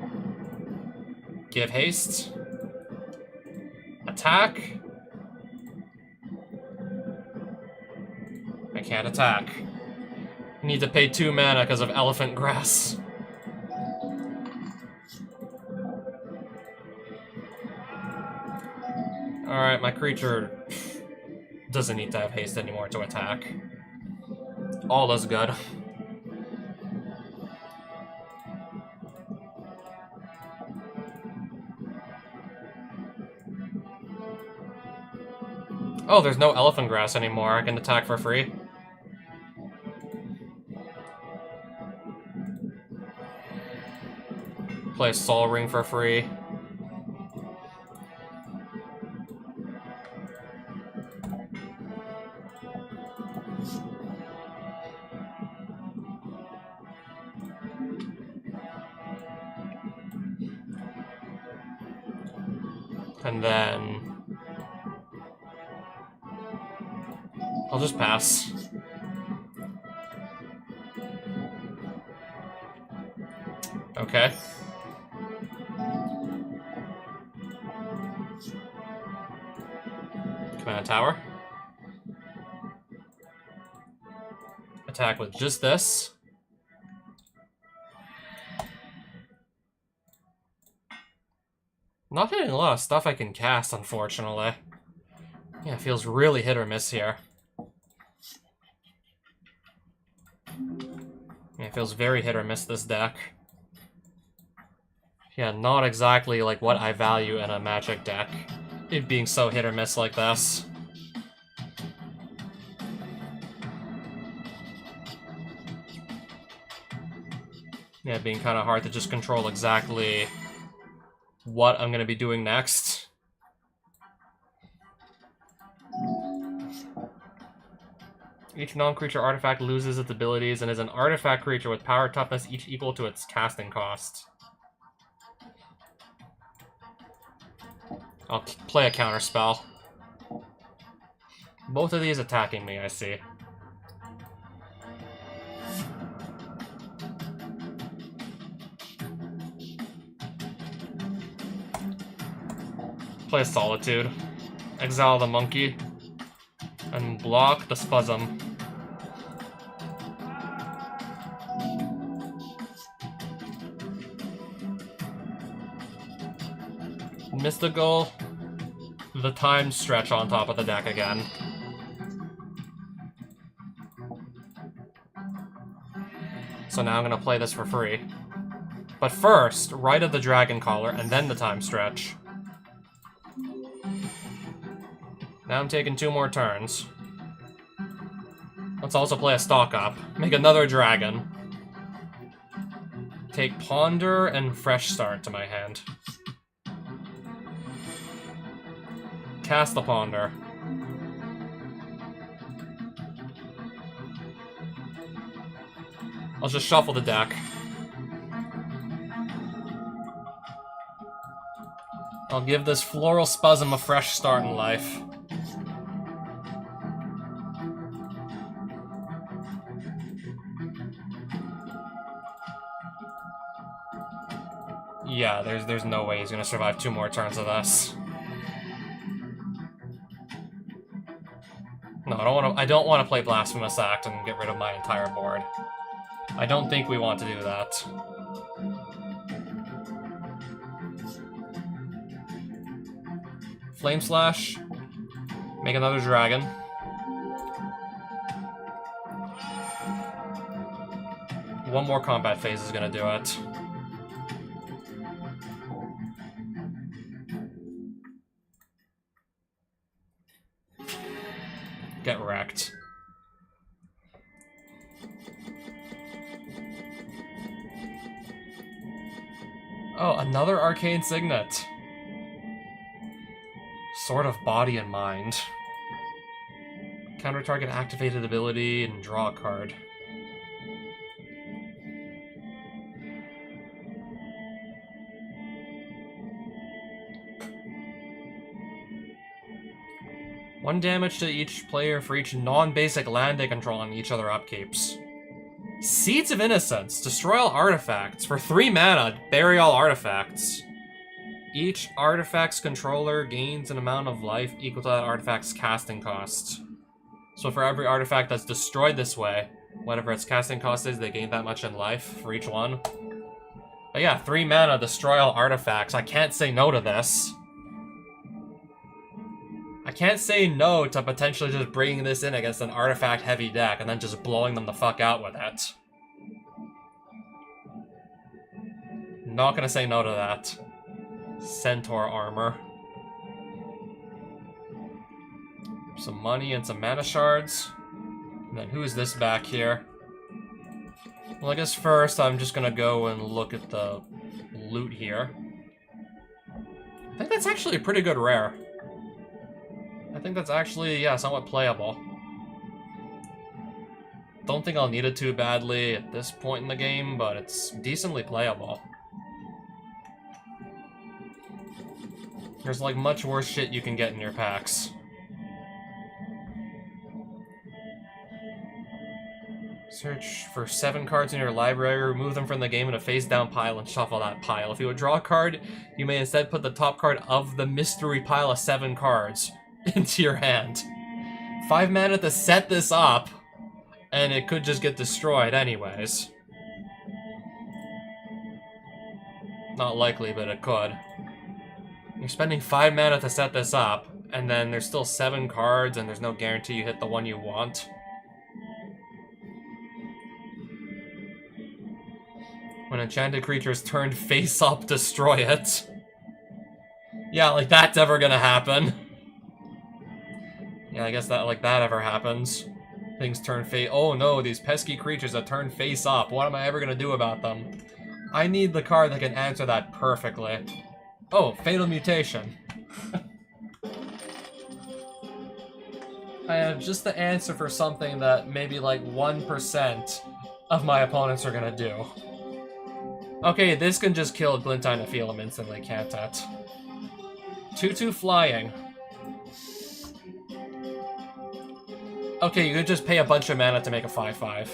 Give haste. Attack. I can't attack. Need to pay 2 mana because of Elephant Grass. Alright, my creature doesn't need to have haste anymore to attack. All is good. Oh, there's no Elephant Grass anymore. I can attack for free. Play Sol Ring for free. And then I'll just pass. Okay. Command Tower. Attack with just this. Not hitting a lot of stuff I can cast, unfortunately. Yeah, it feels really hit or miss here. Yeah, it feels very hit or miss, this deck. Yeah, not exactly like what I value in a Magic deck. It being so hit or miss like this. Yeah, being kind of hard to just control exactly what I'm going to be doing next. Each non-creature artifact loses its abilities and is an artifact creature with power toughness each equal to its casting cost. I'll play a counterspell. Both of these attacking me, I see. Play Solitude. Exile the monkey. And block the Spasm. Mystical, the time stretch on top of the deck again. So now I'm gonna play this for free. But first, Rite of the Dragon Caller, and then the time stretch. Now I'm taking 2 more turns. Let's also play a stock up. Make another dragon. Take Ponder and Fresh Start to my hand. Cast the Ponder. I'll just shuffle the deck. I'll give this Floral Spasm a fresh start in life. Yeah, there's no way he's gonna survive 2 more turns of this. No, I don't wanna play Blasphemous Act and get rid of my entire board. I don't think we want to do that. Flame Slash. Make another dragon. One more combat phase is gonna do it. Get wrecked. Oh, another Arcane Signet. Sword of Body and Mind. Counter target activated ability and draw a card. One damage to each player for each non-basic land they control on each other upkeeps. Seeds of Innocence. Destroy all artifacts. For 3 mana, bury all artifacts. Each artifact's controller gains an amount of life equal to that artifact's casting cost. So for every artifact that's destroyed this way, whatever its casting cost is, they gain that much in life for each one. But yeah, 3 mana, destroy all artifacts. I can't say no to this. I can't say no to potentially just bringing this in against an artifact-heavy deck and then just blowing them the fuck out with it. Not gonna say no to that. Centaur Armor. Some money and some mana shards. And then who's this back here? Well, I guess first I'm just gonna go and look at the loot here. I think that's actually a pretty good rare. I think that's actually, yeah, somewhat playable. Don't think I'll need it too badly at this point in the game, but it's decently playable. There's like much worse shit you can get in your packs. Search for 7 cards in your library, remove them from the game in a face-down pile, and shuffle that pile. If you would draw a card, you may instead put the top card of the mystery pile of 7 cards into your hand. 5 mana to set this up, and it could just get destroyed anyways. Not likely, but it could. You're spending 5 mana to set this up, and then there's still 7 cards, and there's no guarantee you hit the one you want. When enchanted creatures turned face up, destroy it. Yeah, like that's ever gonna happen. Yeah, I guess that like that ever happens. Things turn face. Oh no, these pesky creatures that turn face up. What am I ever gonna do about them? I need the card that can answer that perfectly. Oh, Fatal Mutation. I have just the answer for something that maybe like 1% of my opponents are gonna do. Okay, this can just kill Glintine Nephilim instantly, can't it? 2/2 flying. Okay, you could just pay a bunch of mana to make a 5/5.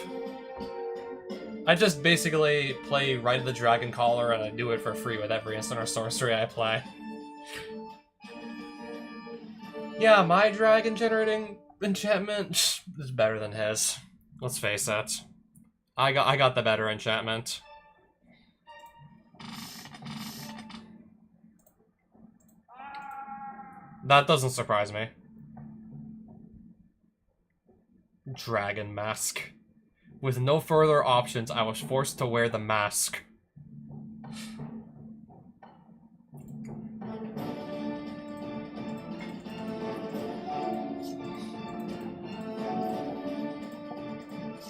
I just basically play Rite of the Dragon Caller and I do it for free with every instant or sorcery I play. Yeah, my dragon generating enchantment is better than his. Let's face it. I got the better enchantment. That doesn't surprise me. Dragon mask. With no further options, I was forced to wear the mask.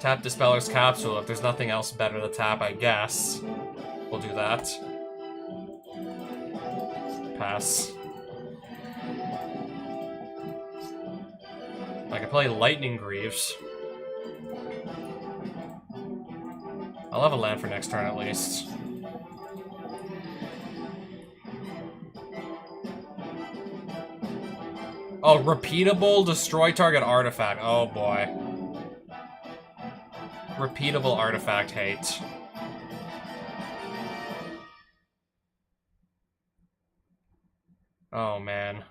Tap Dispeller's Capsule. If there's nothing else better to tap, I guess. We'll do that. Pass. I can play Lightning Greaves. I'll have a land for next turn at least. Oh, repeatable destroy target artifact. Oh boy. Repeatable artifact hate. Oh man.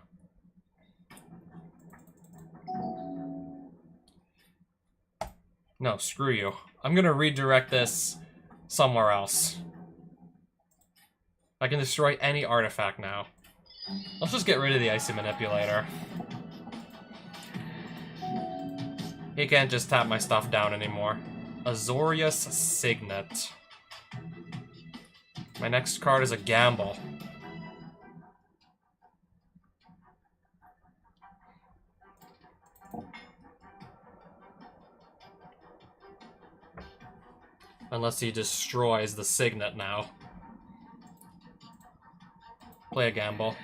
No, screw you. I'm gonna redirect this somewhere else. I can destroy any artifact now. Let's just get rid of the Icy Manipulator. He can't just tap my stuff down anymore. Azorius Signet. My next card is a gamble. Unless he destroys the Signet now. Play a gamble.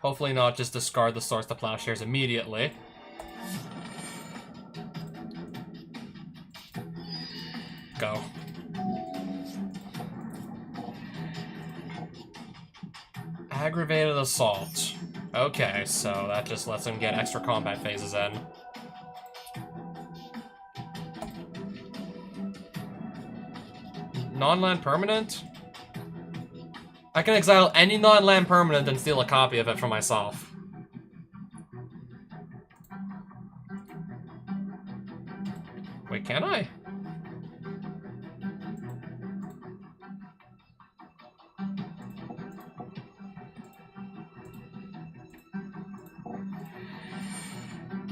Hopefully not just discard the Source to Plowshares immediately. Go. Aggravated Assault. Okay, so that just lets him get extra combat phases in. Non-land permanent? I can exile any non-land permanent and steal a copy of it for myself. Wait, can I?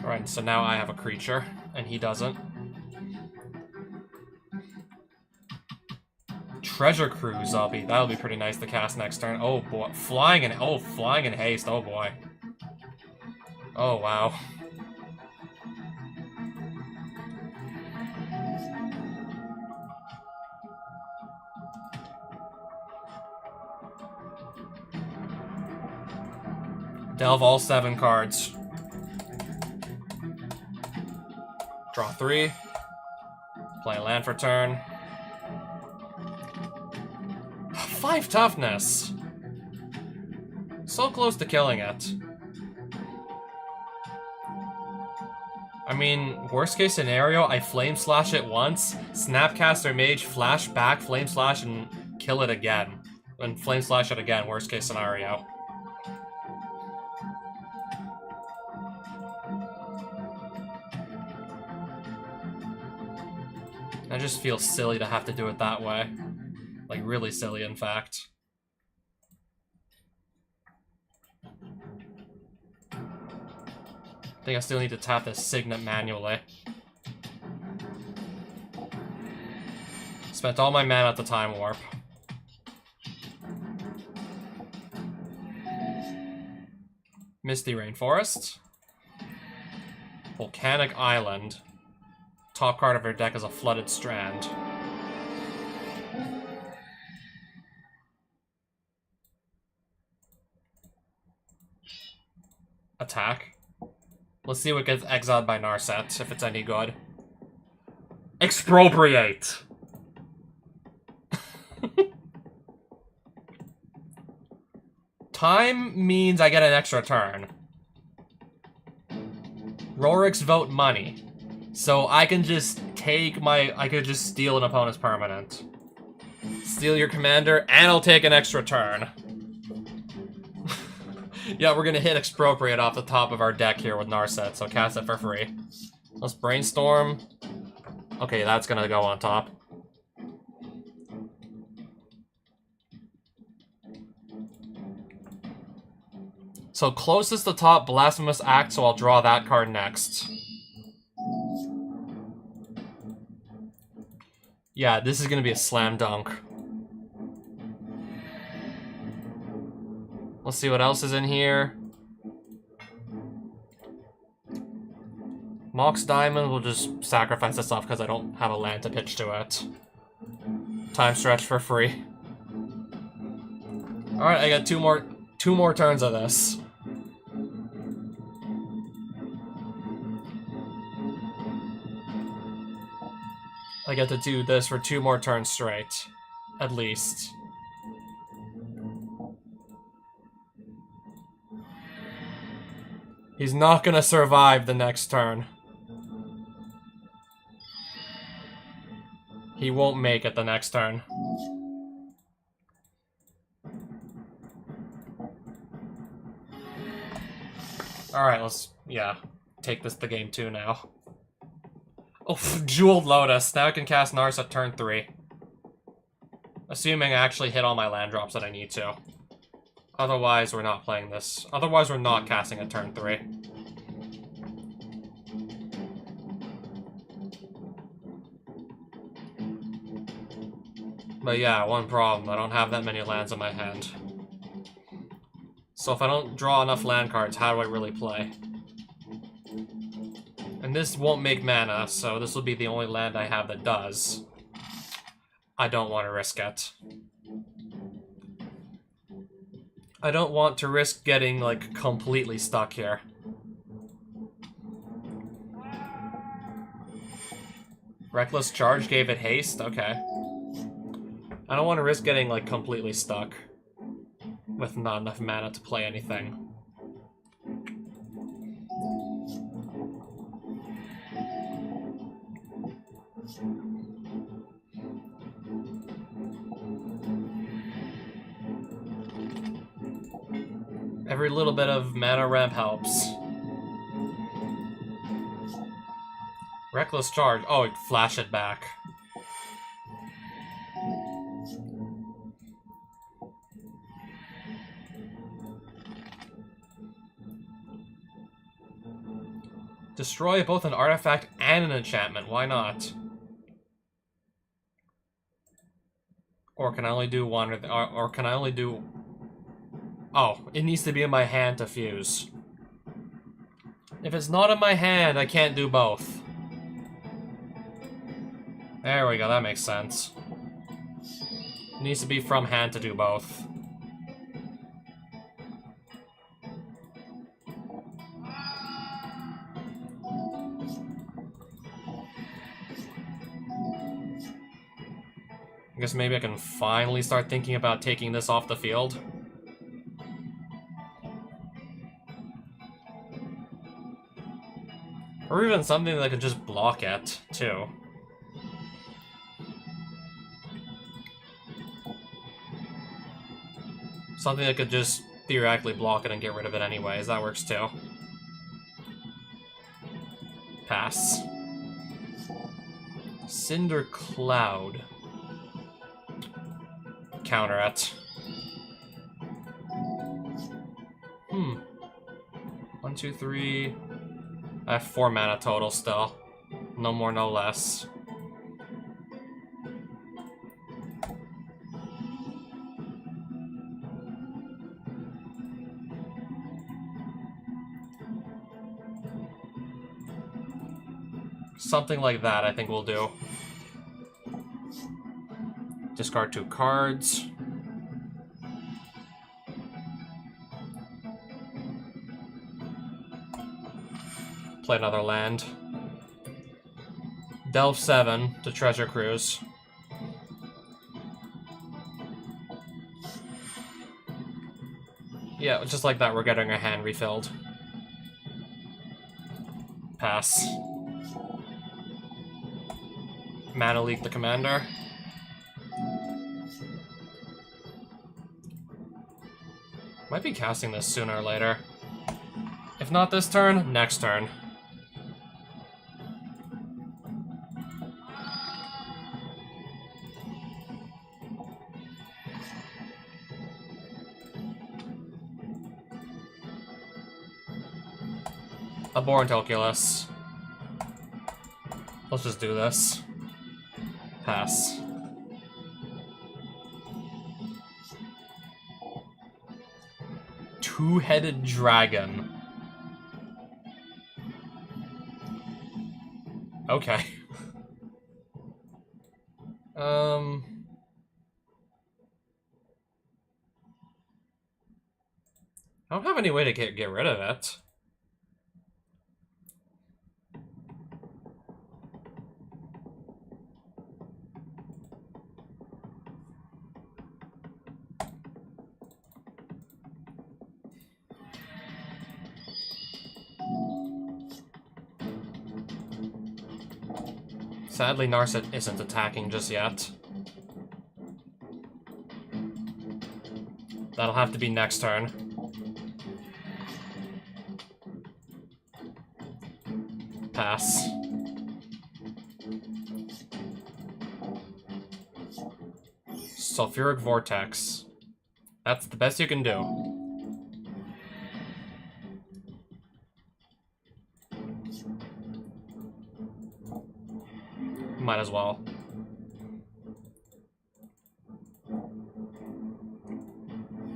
Alright, so now I have a creature, and he doesn't. Treasure Cruise, that'll be pretty nice to cast next turn. Oh boy, flying in haste, oh boy. Oh wow. Delve all 7 cards. Draw 3. Play a land for turn. 5 toughness! So close to killing it. I mean, worst case scenario, I Flame Slash it once, Snapcaster Mage, flash back, Flame Slash, and kill it again. And Flame Slash it again, worst case scenario. I just feel silly to have to do it that way. Like, really silly, in fact. I think I still need to tap this Signet manually. Spent all my mana at the Time Warp. Misty Rainforest. Volcanic Island. Top card of your deck is a Flooded Strand. Attack. Let's see what gets exiled by Narset, if it's any good. Expropriate! Time means I get an extra turn. Rorik's Vote money. So I can just take I could just steal an opponent's permanent. Steal your commander, and I'll take an extra turn. Yeah, we're gonna hit Expropriate off the top of our deck here with Narset, so cast it for free. Let's Brainstorm. Okay, that's gonna go on top. So closest to top, Blasphemous Act, so I'll draw that card next. Yeah, this is gonna be a slam dunk. Let's see what else is in here. Mox Diamond will just sacrifice this off because I don't have a land to pitch to it. Time stretch for free. Alright, I got two more turns of this. I get to do this for 2 more turns straight. At least. He's not gonna survive the next turn. He won't make it the next turn. Alright, let's, yeah, take this to game 2 now. Oh, Jeweled Lotus. Now I can cast Narsa at turn 3. Assuming I actually hit all my land drops that I need to. Otherwise, we're not playing this. Otherwise, we're not casting at turn 3. But yeah, one problem. I don't have that many lands in my hand. So if I don't draw enough land cards, how do I really play? And this won't make mana, so this will be the only land I have that does. I don't want to risk it. I don't want to risk getting, like, completely stuck here. Reckless Charge gave it haste? Okay. I don't want to risk getting, like, completely stuck with not enough mana to play anything. Every little bit of mana ramp helps. Reckless Charge. Oh, flash it back. Destroy both an artifact and an enchantment. Why not? Or can I only do one, or can I only do... Oh, it needs to be in my hand to fuse. If it's not in my hand, I can't do both. There we go, that makes sense. It needs to be from hand to do both. I guess maybe I can finally start thinking about taking this off the field. Or even something that I could just block it, too. Something that could just theoretically block it and get rid of it anyways. That works too. Pass. Cinder Cloud. Counter it. 1, 2, 3... I have 4 mana total still. No more, no less. Something like that, I think we'll do. Discard 2 cards. Play another land. Delve 7 to Treasure Cruise. Yeah, just like that, we're getting our hand refilled. Pass. Mana Leak the Commander. Might be casting this sooner or later. If not this turn, next turn. Abhorrent Oculus. Let's just do this. Pass. Two-headed dragon. Okay. I don't have any way to get rid of it. Sadly, Narset isn't attacking just yet. That'll have to be next turn. Pass. Sulfuric Vortex. That's the best you can do. Might as well.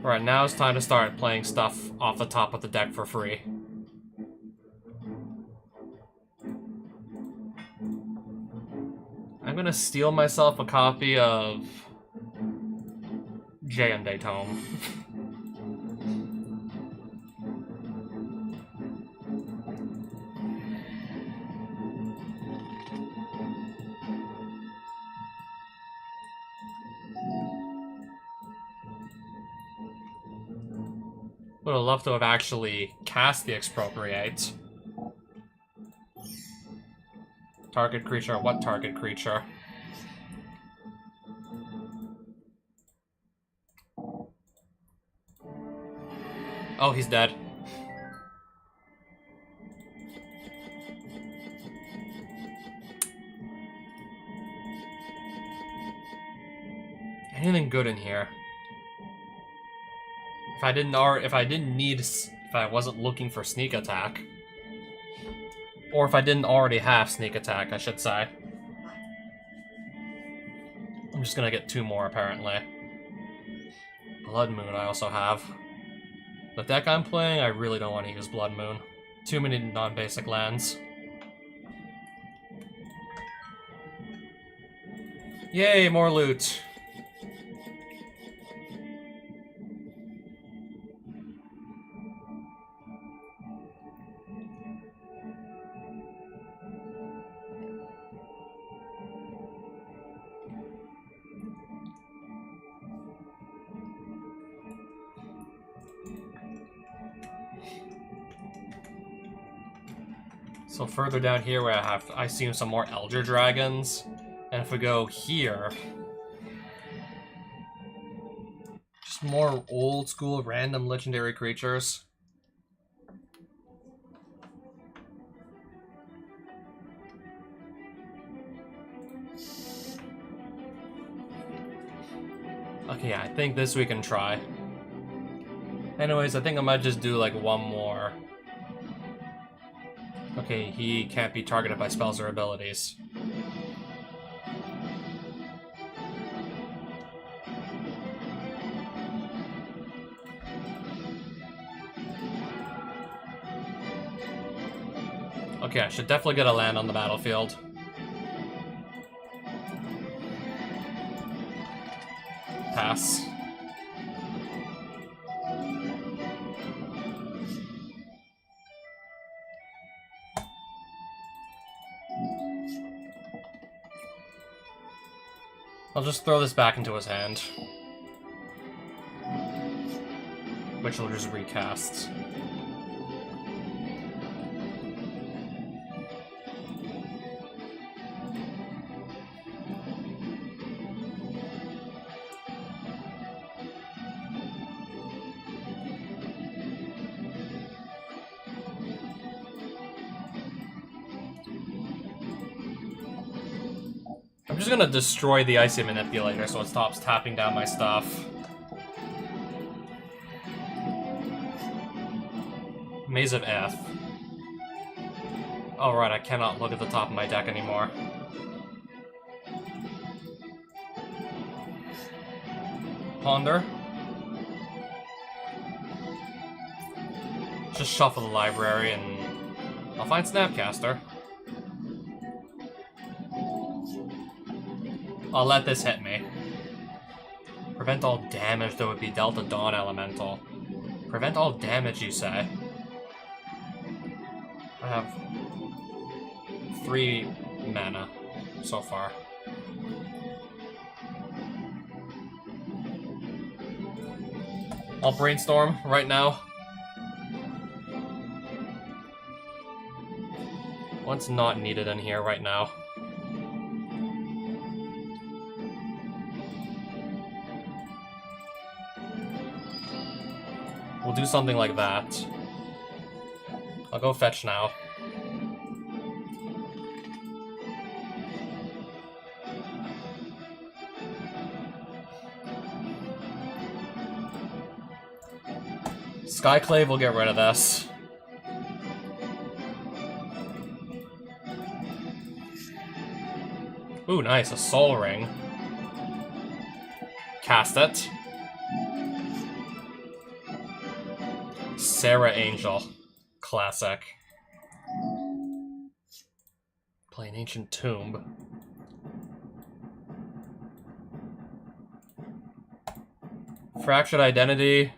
Alright, now it's time to start playing stuff off the top of the deck for free. I'm gonna steal myself a copy of J&A Tome. Would have loved to have actually cast the Expropriate. Target creature? What target creature? Oh, he's dead. Anything good in here? If I wasn't looking for sneak attack. Or if I didn't already have sneak attack, I should say. I'm just gonna get two more, apparently. Blood Moon I also have. The deck I'm playing, I really don't want to use Blood Moon. Too many non-basic lands. Yay, more loot! So further down here where I see some more Elder Dragons, and if we go here, just more old school random legendary creatures. Okay, yeah, I think this we can try. Anyways, I think I might just do like one more. Okay, he can't be targeted by spells or abilities. Okay, I should definitely get a land on the battlefield. Pass. I'll just throw this back into his hand. Which will just recast. I'm just gonna destroy the Icy Manipulator so it stops tapping down my stuff. Maze of F. Oh right, I cannot look at the top of my deck anymore. Ponder. Just shuffle the library and I'll find Snapcaster. I'll let this hit me. Prevent all damage that would be dealt to Dawn Elemental. Prevent all damage, you say? I have 3 mana so far. I'll brainstorm right now. What's not needed in here right now? We'll do something like that. I'll go fetch now. Skyclave will get rid of this. Ooh, nice, a Soul Ring. Cast it. Sarah Angel. Classic. Play an Ancient Tomb. Fractured Identity.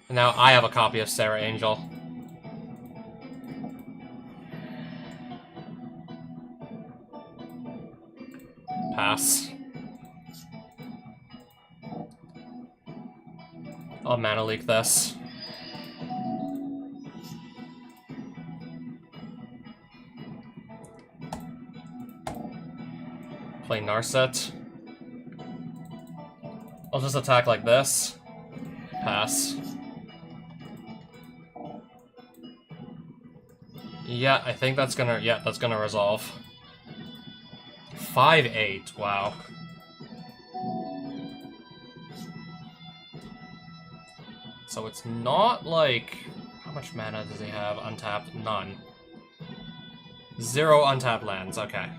And now I have a copy of Sarah Angel. Pass. I'll mana leak this. Play Narset. I'll just attack like this. Pass. Yeah, I think that's gonna, that's gonna resolve. 5-8, wow. So it's not like... How much mana does he have untapped? None. 0 untapped lands, okay.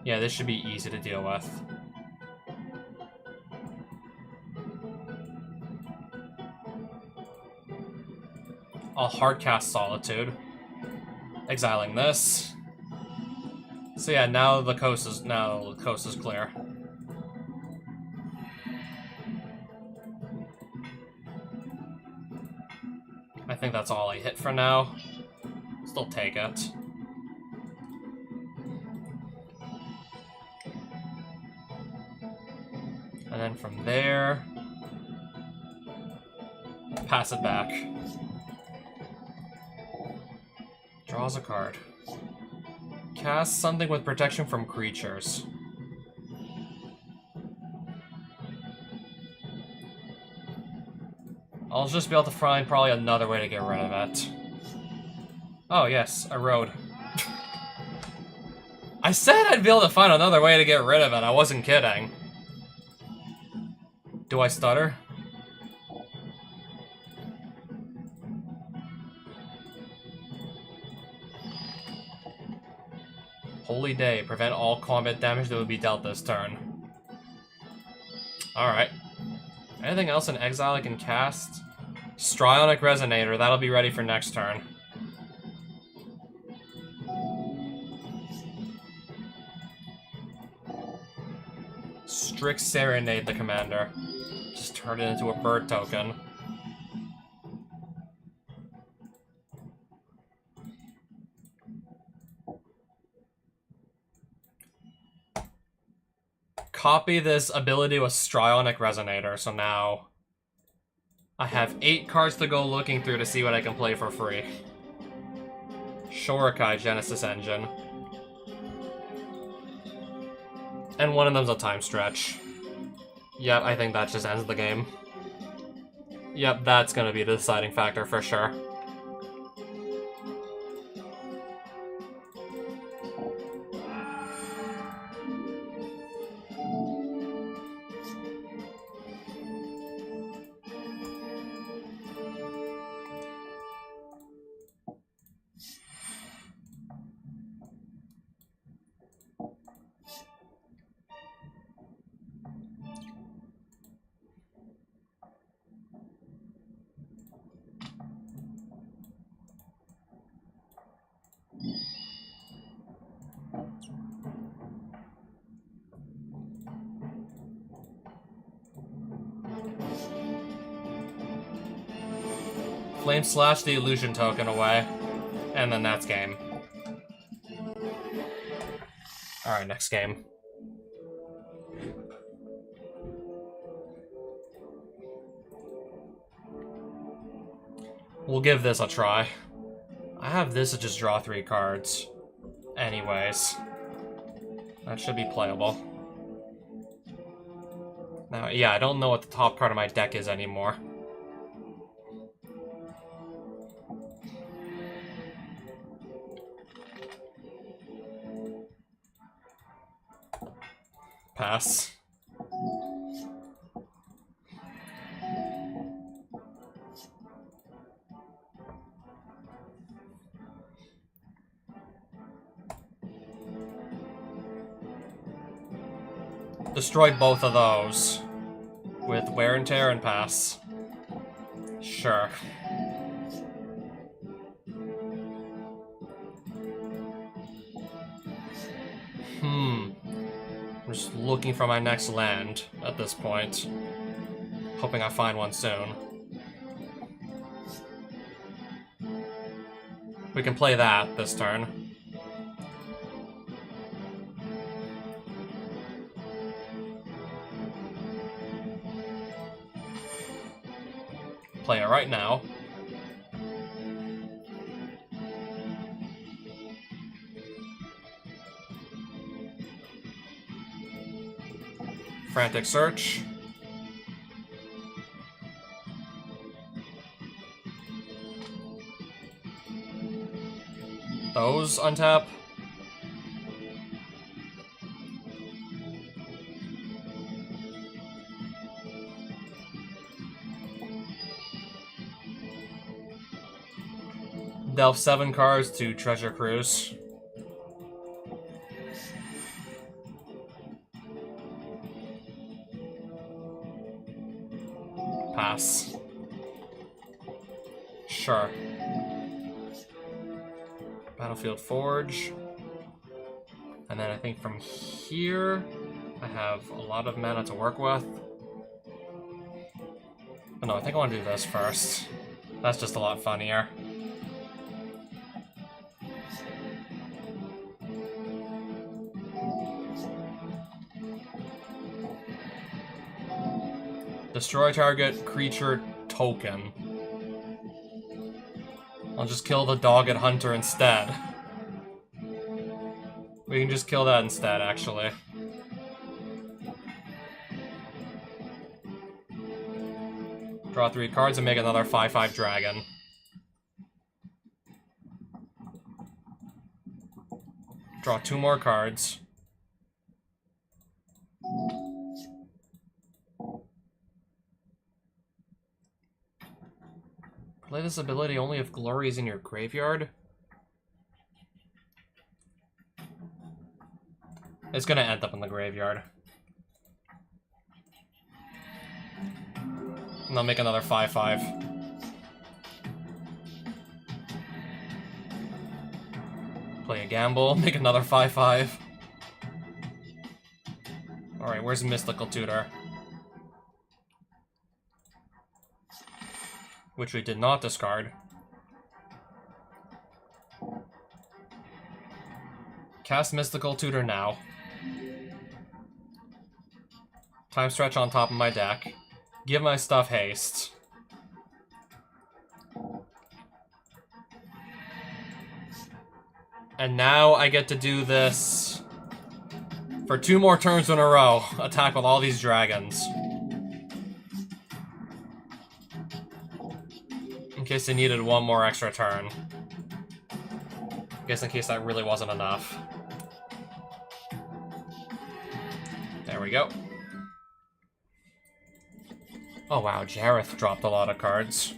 Yeah, this should be easy to deal with. I'll hardcast Solitude. Exiling this. So yeah, now the coast is clear. I think that's all I hit for now. Still take it. And then from there, pass it back. Draws a card. Cast something with protection from creatures. I'll just be able to find probably another way to get rid of it. Oh yes, a road. I said I'd be able to find another way to get rid of it, I wasn't kidding. Do I stutter? Holy Day. Prevent all combat damage that would be dealt this turn. Alright. Anything else in exile I can cast? Strionic Resonator. That'll be ready for next turn. Strict Serenade the commander. Just turn it into a bird token. Copy this ability with Strionic Resonator, so now I have 8 cards to go looking through to see what I can play for free. Shorikai Genesis Engine. And one of them's a time stretch. Yep, I think that just ends the game. Yep, that's gonna be the deciding factor for sure. Flame Slash the illusion token away. And then that's game. Alright, next game. We'll give this a try. I have this to just draw 3 cards. Anyways. That should be playable. Now, yeah, I don't know what the top card of my deck is anymore. Pass. Destroy both of those with wear and tear and pass. Sure. I'm just looking for my next land at this point. Hoping I find one soon. We can play that this turn. Play it right now. Frantic Search. Those untap. Delve 7 cards to Treasure Cruise. Pass. Sure. Battlefield Forge. And then I think from here, I have a lot of mana to work with. But no, I think I want to do this first. That's just a lot funnier. Destroy target creature token. I'll just kill the Dogged Hunter instead. We can just kill that instead, actually. Draw 3 cards and make another 5/5 dragon. Draw 2 more cards. Play this ability only if Glory is in your graveyard. It's gonna end up in the graveyard. And I'll make another 5/5. Play a gamble, make another 5/5. Alright, where's Mystical Tutor? Which we did not discard. Cast Mystical Tutor now. Time Stretch on top of my deck. Give my stuff haste. And now I get to do this for 2 more turns in a row. Attack with all these dragons. In case I needed 1 more extra turn. I guess in case that really wasn't enough. There we go. Oh wow, Jareth dropped a lot of cards.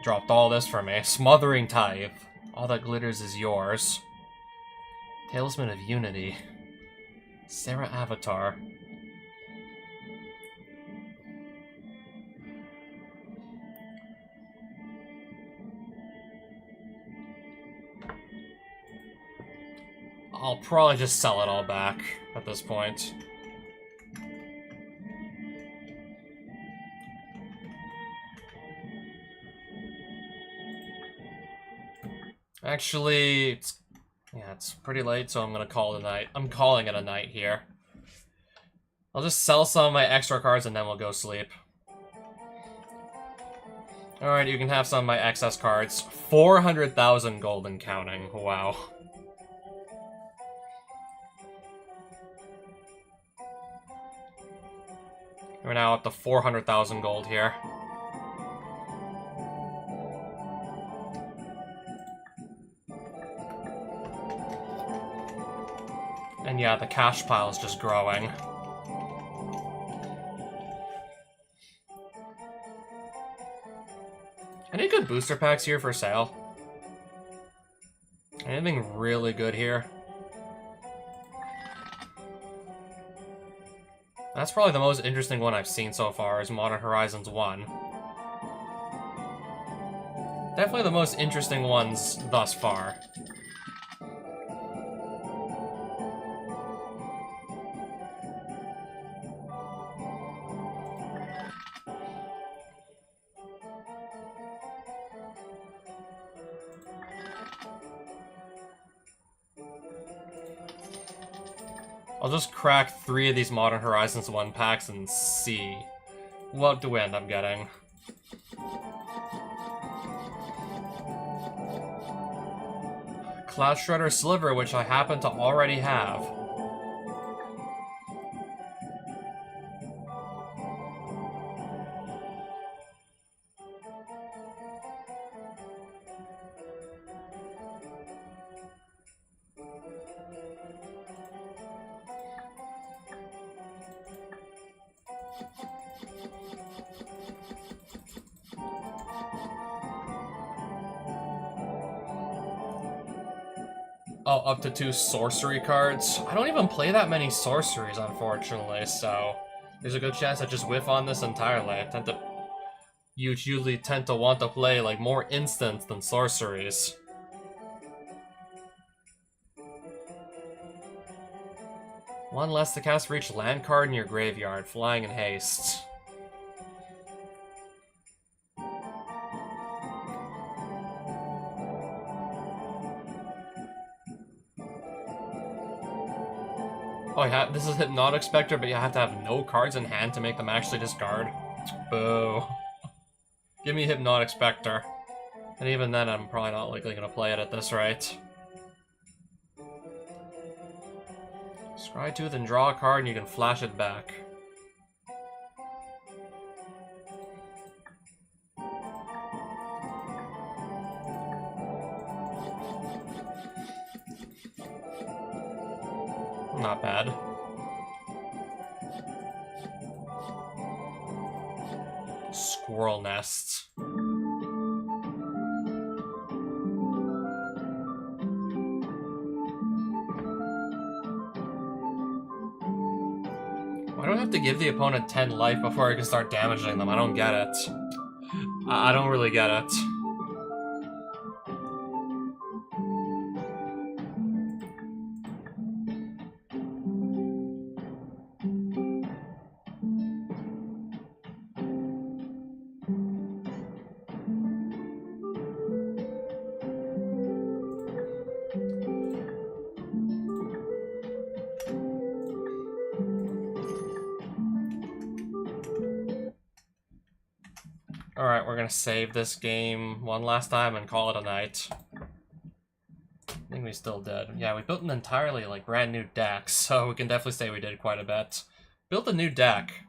Dropped all this for me. Smothering Tithe. All that glitters is yours. Talisman of Unity. Sarah Avatar. I'll probably just sell it all back at this point. Actually, it's pretty late, so I'm gonna call it a night. I'm calling it a night here. I'll just sell some of my extra cards and then we'll go sleep. Alright, you can have some of my excess cards. 400,000 gold and counting. Wow. We're now up to 400,000 gold here. And yeah, the cash pile is just growing. Any good booster packs here for sale? Anything really good here? That's probably the most interesting one I've seen so far, is Modern Horizons 1. Definitely the most interesting ones thus far. I'll just crack 3 of these Modern Horizons 1 packs and see what do we end up getting. Cloud Shredder Sliver, which I happen to already have. Oh, up to 2 sorcery cards. I don't even play that many sorceries, unfortunately, so there's a good chance I just whiff on this entirely. You usually tend to want to play like more instants than sorceries. One less to cast for each land card in your graveyard, flying in haste. Oh yeah, this is Hypnotic Spectre, but you have to have no cards in hand to make them actually discard. Boo. Give me Hypnotic Spectre. And even then, I'm probably not likely going to play it at this rate. Scry Tooth and draw a card and you can flash it back. Not bad. Squirrel nests. Why do I have to give the opponent 10 life before I can start damaging them? I don't get it. I don't really get it. Alright, we're gonna save this game one last time and call it a night. I think we still did. Yeah, we built an entirely, like, brand new deck, so we can definitely say we did quite a bit. Built a new deck.